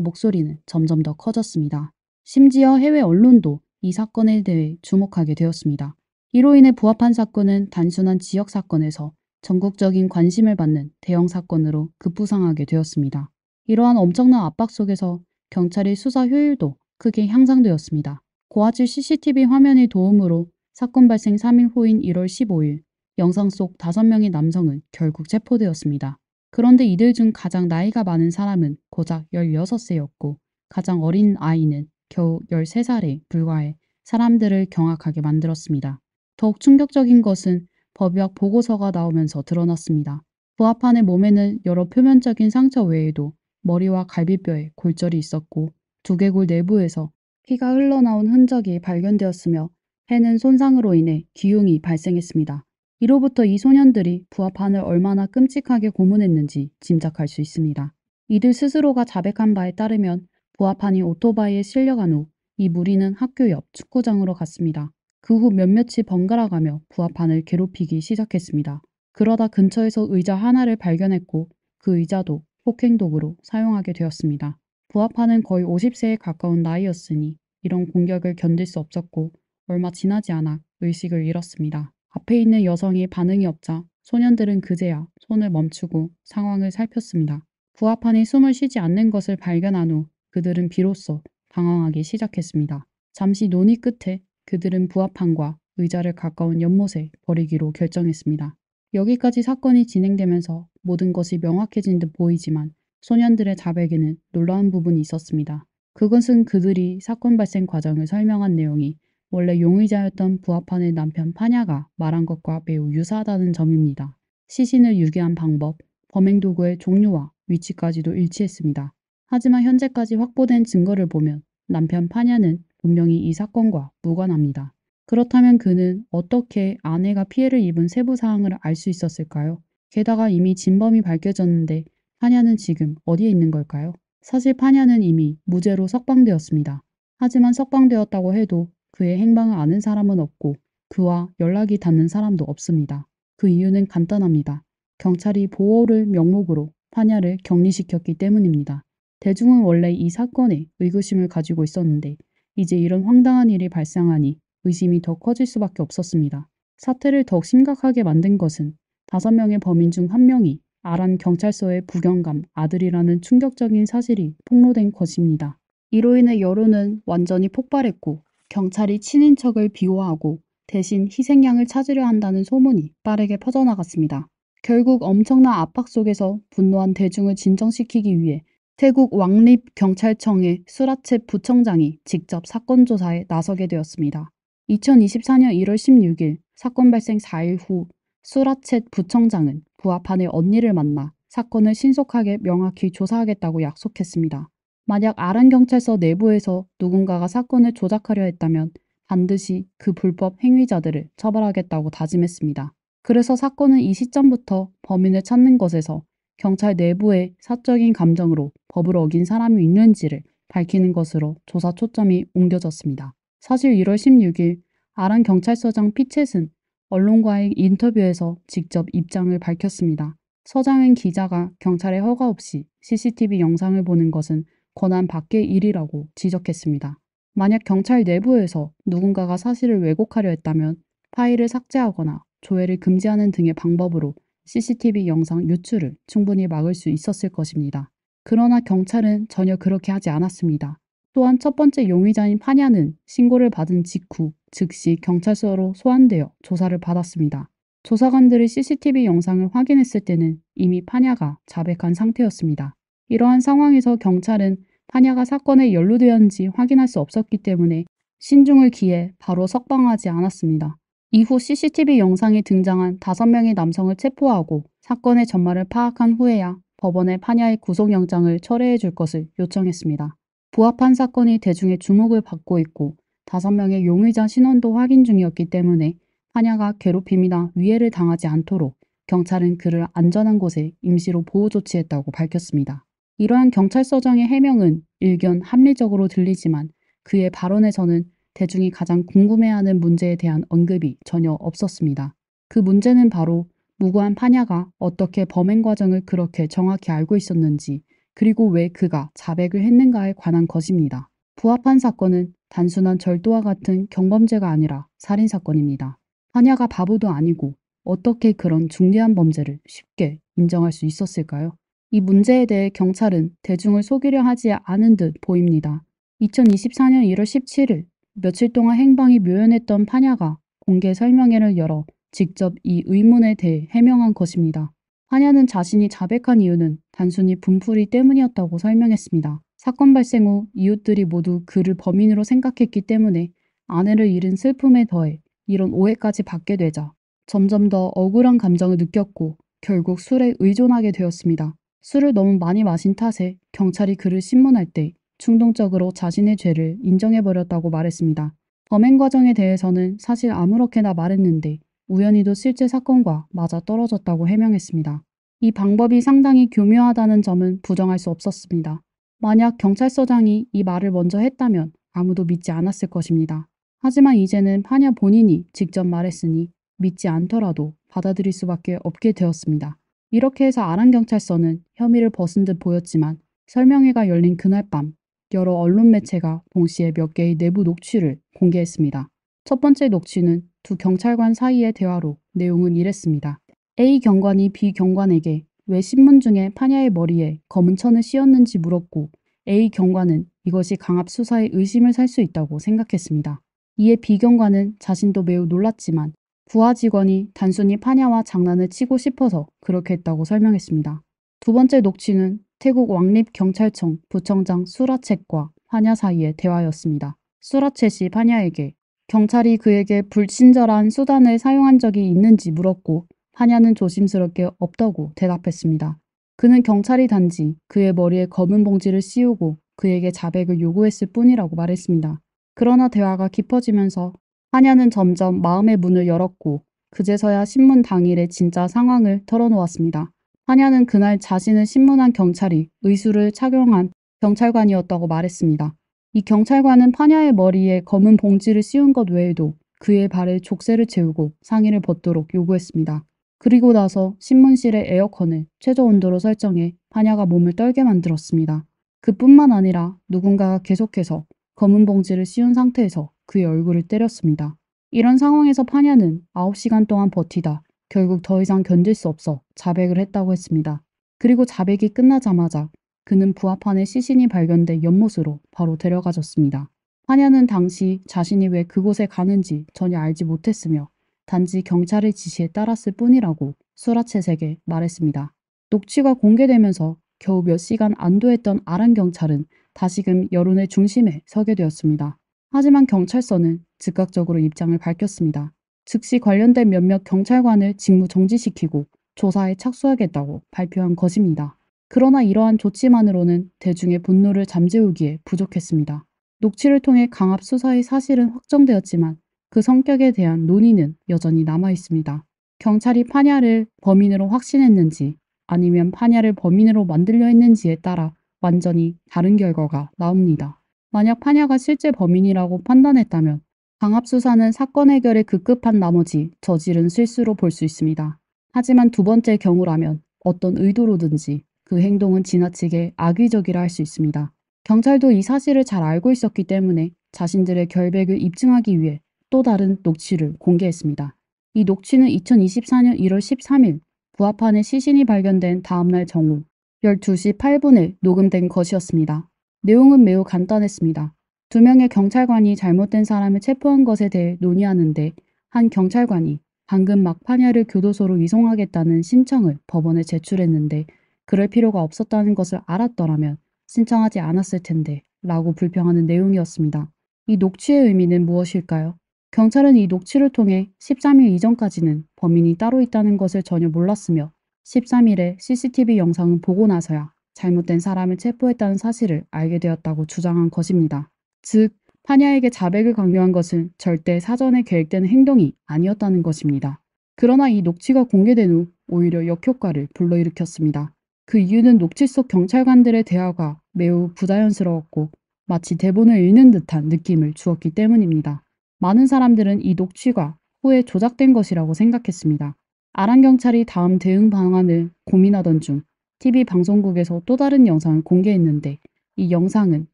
목소리는 점점 더 커졌습니다. 심지어 해외 언론도 이 사건에 대해 주목하게 되었습니다. 이로 인해 부합한 사건은 단순한 지역 사건에서 전국적인 관심을 받는 대형 사건으로 급부상하게 되었습니다. 이러한 엄청난 압박 속에서 경찰의 수사 효율도 크게 향상되었습니다. 고화질 CCTV 화면의 도움으로 사건 발생 3일 후인 1월 15일 영상 속 5명의 남성은 결국 체포되었습니다. 그런데 이들 중 가장 나이가 많은 사람은 고작 16세였고 가장 어린 아이는 겨우 13살에 불과해 사람들을 경악하게 만들었습니다. 더욱 충격적인 것은 법약 보고서가 나오면서 드러났습니다. 부하판의 몸에는 여러 표면적인 상처 외에도 머리와 갈비뼈에 골절이 있었고 두개골 내부에서 피가 흘러나온 흔적이 발견되었으며 해는 손상으로 인해 기흉이 발생했습니다. 이로부터 이 소년들이 부하판을 얼마나 끔찍하게 고문했는지 짐작할 수 있습니다. 이들 스스로가 자백한 바에 따르면 부하판이 오토바이에 실려간 후 이 무리는 학교 옆 축구장으로 갔습니다. 그 후 몇몇이 번갈아가며 부하판을 괴롭히기 시작했습니다. 그러다 근처에서 의자 하나를 발견했고 그 의자도 폭행도구로 사용하게 되었습니다. 부하판은 거의 50세에 가까운 나이였으니 이런 공격을 견딜 수 없었고 얼마 지나지 않아 의식을 잃었습니다. 앞에 있는 여성이 반응이 없자 소년들은 그제야 손을 멈추고 상황을 살폈습니다. 부하판이 숨을 쉬지 않는 것을 발견한 후 그들은 비로소 당황하기 시작했습니다. 잠시 논의 끝에 그들은 부하판과 의자를 가까운 연못에 버리기로 결정했습니다. 여기까지 사건이 진행되면서 모든 것이 명확해진 듯 보이지만 소년들의 자백에는 놀라운 부분이 있었습니다. 그것은 그들이 사건 발생 과정을 설명한 내용이 원래 용의자였던 부하판의 남편 파냐가 말한 것과 매우 유사하다는 점입니다. 시신을 유기한 방법, 범행 도구의 종류와 위치까지도 일치했습니다. 하지만 현재까지 확보된 증거를 보면 남편 파냐는 분명히 이 사건과 무관합니다. 그렇다면 그는 어떻게 아내가 피해를 입은 세부 사항을 알 수 있었을까요? 게다가 이미 진범이 밝혀졌는데 파냐는 지금 어디에 있는 걸까요? 사실 파냐는 이미 무죄로 석방되었습니다. 하지만 석방되었다고 해도 그의 행방을 아는 사람은 없고 그와 연락이 닿는 사람도 없습니다. 그 이유는 간단합니다. 경찰이 보호를 명목으로 파냐를 격리시켰기 때문입니다. 대중은 원래 이 사건에 의구심을 가지고 있었는데 이제 이런 황당한 일이 발생하니 의심이 더 커질 수밖에 없었습니다. 사태를 더욱 심각하게 만든 것은 5명의 범인 중 1명이 아란 경찰서의 부경감 아들이라는 충격적인 사실이 폭로된 것입니다. 이로 인해 여론은 완전히 폭발했고 경찰이 친인척을 비호하고 대신 희생양을 찾으려 한다는 소문이 빠르게 퍼져나갔습니다. 결국 엄청난 압박 속에서 분노한 대중을 진정시키기 위해 태국 왕립경찰청의 수라쳇 부청장이 직접 사건 조사에 나서게 되었습니다. 2024년 1월 16일 사건 발생 4일 후 수라쳇 부청장은 부하판의 언니를 만나 사건을 신속하게 명확히 조사하겠다고 약속했습니다. 만약 아란경찰서 내부에서 누군가가 사건을 조작하려 했다면 반드시 그 불법 행위자들을 처벌하겠다고 다짐했습니다. 그래서 사건은 이 시점부터 범인을 찾는 것에서 경찰 내부의 사적인 감정으로 법을 어긴 사람이 있는지를 밝히는 것으로 조사 초점이 옮겨졌습니다. 사실 1월 16일 아란 경찰서장 피쳇은 언론과의 인터뷰에서 직접 입장을 밝혔습니다. 서장은 기자가 경찰의 허가 없이 CCTV 영상을 보는 것은 권한 밖의 일이라고 지적했습니다. 만약 경찰 내부에서 누군가가 사실을 왜곡하려 했다면 파일을 삭제하거나 조회를 금지하는 등의 방법으로 CCTV 영상 유출을 충분히 막을 수 있었을 것입니다. 그러나 경찰은 전혀 그렇게 하지 않았습니다. 또한 첫 번째 용의자인 파냐는 신고를 받은 직후 즉시 경찰서로 소환되어 조사를 받았습니다. 조사관들이 CCTV 영상을 확인했을 때는 이미 파냐가 자백한 상태였습니다. 이러한 상황에서 경찰은 파냐가 사건에 연루되었는지 확인할 수 없었기 때문에 신중을 기해 바로 석방하지 않았습니다. 이후 CCTV 영상에 등장한 5명의 남성을 체포하고 사건의 전말을 파악한 후에야 법원에 파냐의 구속영장을 철회해 줄 것을 요청했습니다. 부합한 사건이 대중의 주목을 받고 있고 5명의 용의자 신원도 확인 중이었기 때문에 파냐가 괴롭힘이나 위해를 당하지 않도록 경찰은 그를 안전한 곳에 임시로 보호 조치했다고 밝혔습니다. 이러한 경찰서장의 해명은 일견 합리적으로 들리지만 그의 발언에서는 대중이 가장 궁금해하는 문제에 대한 언급이 전혀 없었습니다. 그 문제는 바로 무고한 파냐가 어떻게 범행 과정을 그렇게 정확히 알고 있었는지, 그리고 왜 그가 자백을 했는가에 관한 것입니다. 부합한 사건은 단순한 절도와 같은 경범죄가 아니라 살인사건입니다. 파냐가 바보도 아니고 어떻게 그런 중대한 범죄를 쉽게 인정할 수 있었을까요? 이 문제에 대해 경찰은 대중을 속이려 하지 않은 듯 보입니다. 2024년 1월 17일, 며칠 동안 행방이 묘연했던 파냐가 공개 설명회를 열어 직접 이 의문에 대해 해명한 것입니다. 파냐는 자신이 자백한 이유는 단순히 분풀이 때문이었다고 설명했습니다. 사건 발생 후 이웃들이 모두 그를 범인으로 생각했기 때문에 아내를 잃은 슬픔에 더해 이런 오해까지 받게 되자 점점 더 억울한 감정을 느꼈고 결국 술에 의존하게 되었습니다. 술을 너무 많이 마신 탓에 경찰이 그를 신문할 때 충동적으로 자신의 죄를 인정해버렸다고 말했습니다. 범행 과정에 대해서는 사실 아무렇게나 말했는데 우연히도 실제 사건과 맞아 떨어졌다고 해명했습니다. 이 방법이 상당히 교묘하다는 점은 부정할 수 없었습니다. 만약 경찰서장이 이 말을 먼저 했다면 아무도 믿지 않았을 것입니다. 하지만 이제는 파냐 본인이 직접 말했으니 믿지 않더라도 받아들일 수밖에 없게 되었습니다. 이렇게 해서 아란경찰서는 혐의를 벗은 듯 보였지만 설명회가 열린 그날 밤 여러 언론 매체가 동시에 몇 개의 내부 녹취를 공개했습니다. 첫 번째 녹취는 두 경찰관 사이의 대화로 내용은 이랬습니다. A 경관이 B 경관에게 왜 신문 중에 파냐의 머리에 검은 천을 씌웠는지 물었고 A 경관은 이것이 강압 수사의 의심을 살 수 있다고 생각했습니다. 이에 B 경관은 자신도 매우 놀랐지만 부하 직원이 단순히 파냐와 장난을 치고 싶어서 그렇게 했다고 설명했습니다. 두 번째 녹취는 태국 왕립경찰청 부청장 수라쳇과 파냐 사이의 대화였습니다. 수라쳇이 파냐에게 경찰이 그에게 불친절한 수단을 사용한 적이 있는지 물었고 파냐는 조심스럽게 없다고 대답했습니다. 그는 경찰이 단지 그의 머리에 검은 봉지를 씌우고 그에게 자백을 요구했을 뿐이라고 말했습니다. 그러나 대화가 깊어지면서 파냐는 점점 마음의 문을 열었고 그제서야 신문 당일의 진짜 상황을 털어놓았습니다. 파냐는 그날 자신을 신문한 경찰이 의수를 착용한 경찰관이었다고 말했습니다. 이 경찰관은 파냐의 머리에 검은 봉지를 씌운 것 외에도 그의 발에 족쇄를 채우고 상의를 벗도록 요구했습니다. 그리고 나서 신문실의 에어컨을 최저 온도로 설정해 파냐가 몸을 떨게 만들었습니다. 그뿐만 아니라 누군가가 계속해서 검은 봉지를 씌운 상태에서 그의 얼굴을 때렸습니다. 이런 상황에서 파냐는 9시간 동안 버티다 결국 더 이상 견딜 수 없어 자백을 했다고 했습니다. 그리고 자백이 끝나자마자 그는 부합판에 시신이 발견돼 연못으로 바로 데려가졌습니다. 파냐는 당시 자신이 왜 그곳에 가는지 전혀 알지 못했으며 단지 경찰의 지시에 따랐을 뿐이라고 수라쳇에게 말했습니다. 녹취가 공개되면서 겨우 몇 시간 안도했던 아란 경찰은 다시금 여론의 중심에 서게 되었습니다. 하지만 경찰서는 즉각적으로 입장을 밝혔습니다. 즉시 관련된 몇몇 경찰관을 직무 정지시키고 조사에 착수하겠다고 발표한 것입니다. 그러나 이러한 조치만으로는 대중의 분노를 잠재우기에 부족했습니다. 녹취를 통해 강압 수사의 사실은 확정되었지만 그 성격에 대한 논의는 여전히 남아 있습니다. 경찰이 파냐를 범인으로 확신했는지 아니면 파냐를 범인으로 만들려 했는지에 따라 완전히 다른 결과가 나옵니다. 만약 파냐가 실제 범인이라고 판단했다면 강압 수사는 사건 해결에 급급한 나머지 저지른 실수로 볼 수 있습니다. 하지만 두 번째 경우라면 어떤 의도로든지 그 행동은 지나치게 악의적이라 할 수 있습니다. 경찰도 이 사실을 잘 알고 있었기 때문에 자신들의 결백을 입증하기 위해 또 다른 녹취를 공개했습니다. 이 녹취는 2024년 1월 13일 부합판에 시신이 발견된 다음날 정오 12시 8분에 녹음된 것이었습니다. 내용은 매우 간단했습니다. 2명의 경찰관이 잘못된 사람을 체포한 것에 대해 논의하는데 한 경찰관이 방금 막 파냐를 교도소로 이송하겠다는 신청을 법원에 제출했는데 그럴 필요가 없었다는 것을 알았더라면 신청하지 않았을 텐데 라고 불평하는 내용이었습니다. 이 녹취의 의미는 무엇일까요? 경찰은 이 녹취를 통해 13일 이전까지는 범인이 따로 있다는 것을 전혀 몰랐으며 13일에 CCTV 영상을 보고 나서야 잘못된 사람을 체포했다는 사실을 알게 되었다고 주장한 것입니다. 즉, 파냐에게 자백을 강요한 것은 절대 사전에 계획된 행동이 아니었다는 것입니다. 그러나 이 녹취가 공개된 후 오히려 역효과를 불러일으켰습니다. 그 이유는 녹취 속 경찰관들의 대화가 매우 부자연스러웠고 마치 대본을 읽는 듯한 느낌을 주었기 때문입니다. 많은 사람들은 이 녹취가 후에 조작된 것이라고 생각했습니다. 아란 경찰이 다음 대응 방안을 고민하던 중 TV 방송국에서 또 다른 영상을 공개했는데 이 영상은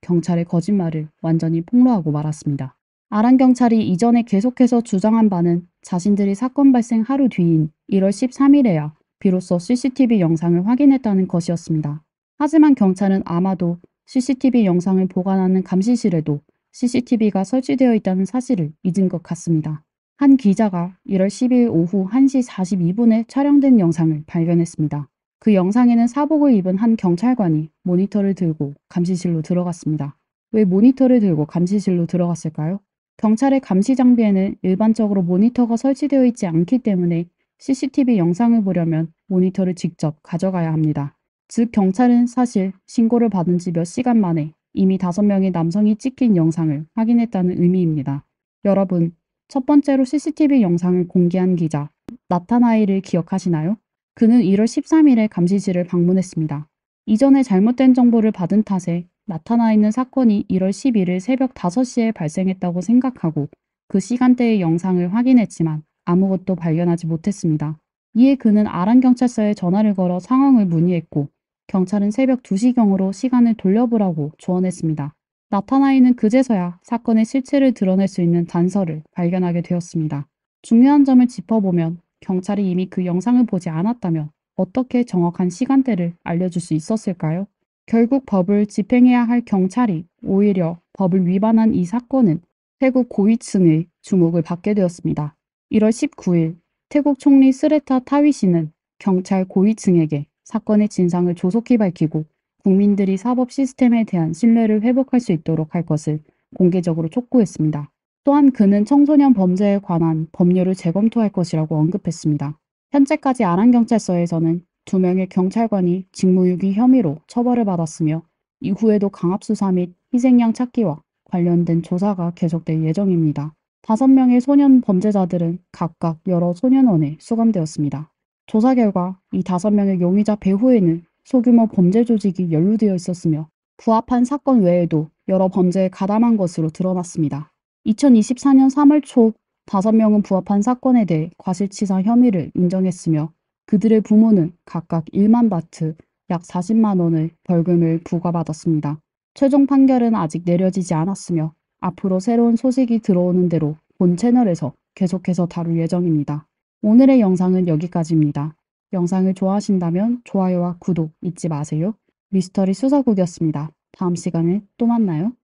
경찰의 거짓말을 완전히 폭로하고 말았습니다. 아란 경찰이 이전에 계속해서 주장한 바는 자신들이 사건 발생 하루 뒤인 1월 13일에야 비로소 CCTV 영상을 확인했다는 것이었습니다. 하지만 경찰은 아마도 CCTV 영상을 보관하는 감시실에도 CCTV가 설치되어 있다는 사실을 잊은 것 같습니다. 한 기자가 1월 10일 오후 1시 42분에 촬영된 영상을 발견했습니다. 그 영상에는 사복을 입은 한 경찰관이 모니터를 들고 감시실로 들어갔습니다. 왜 모니터를 들고 감시실로 들어갔을까요? 경찰의 감시 장비에는 일반적으로 모니터가 설치되어 있지 않기 때문에 CCTV 영상을 보려면 모니터를 직접 가져가야 합니다. 즉 경찰은 사실 신고를 받은 지 몇 시간 만에 이미 5명의 남성이 찍힌 영상을 확인했다는 의미입니다. 여러분, 첫 번째로 CCTV 영상을 공개한 기자 나타나이를 기억하시나요? 그는 1월 13일에 감시실을 방문했습니다. 이전에 잘못된 정보를 받은 탓에 나타나 있는 사건이 1월 11일 새벽 5시에 발생했다고 생각하고 그 시간대의 영상을 확인했지만 아무것도 발견하지 못했습니다. 이에 그는 아란 경찰서에 전화를 걸어 상황을 문의했고 경찰은 새벽 2시경으로 시간을 돌려보라고 조언했습니다. 나타나이는 그제서야 사건의 실체를 드러낼 수 있는 단서를 발견하게 되었습니다. 중요한 점을 짚어보면 경찰이 이미 그 영상을 보지 않았다면 어떻게 정확한 시간대를 알려줄 수 있었을까요? 결국 법을 집행해야 할 경찰이 오히려 법을 위반한 이 사건은 태국 고위층의 주목을 받게 되었습니다. 1월 19일 태국 총리 스레타 타위시는 경찰 고위층에게 사건의 진상을 조속히 밝히고 국민들이 사법 시스템에 대한 신뢰를 회복할 수 있도록 할 것을 공개적으로 촉구했습니다. 또한 그는 청소년 범죄에 관한 법률을 재검토할 것이라고 언급했습니다. 현재까지 아란경찰서에서는 2명의 경찰관이 직무유기 혐의로 처벌을 받았으며 이후에도 강압수사 및 희생양 찾기와 관련된 조사가 계속될 예정입니다. 5명의 소년 범죄자들은 각각 여러 소년원에 수감되었습니다. 조사 결과 이 5명의 용의자 배후에는 소규모 범죄 조직이 연루되어 있었으며 부합한 사건 외에도 여러 범죄에 가담한 것으로 드러났습니다. 2024년 3월 초 5명은 부합한 사건에 대해 과실치사 혐의를 인정했으며 그들의 부모는 각각 1만 바트, 약 40만 원의 벌금을 부과받았습니다. 최종 판결은 아직 내려지지 않았으며 앞으로 새로운 소식이 들어오는 대로 본 채널에서 계속해서 다룰 예정입니다. 오늘의 영상은 여기까지입니다. 영상을 좋아하신다면 좋아요와 구독 잊지 마세요. 미스터리 수사국이었습니다. 다음 시간에 또 만나요.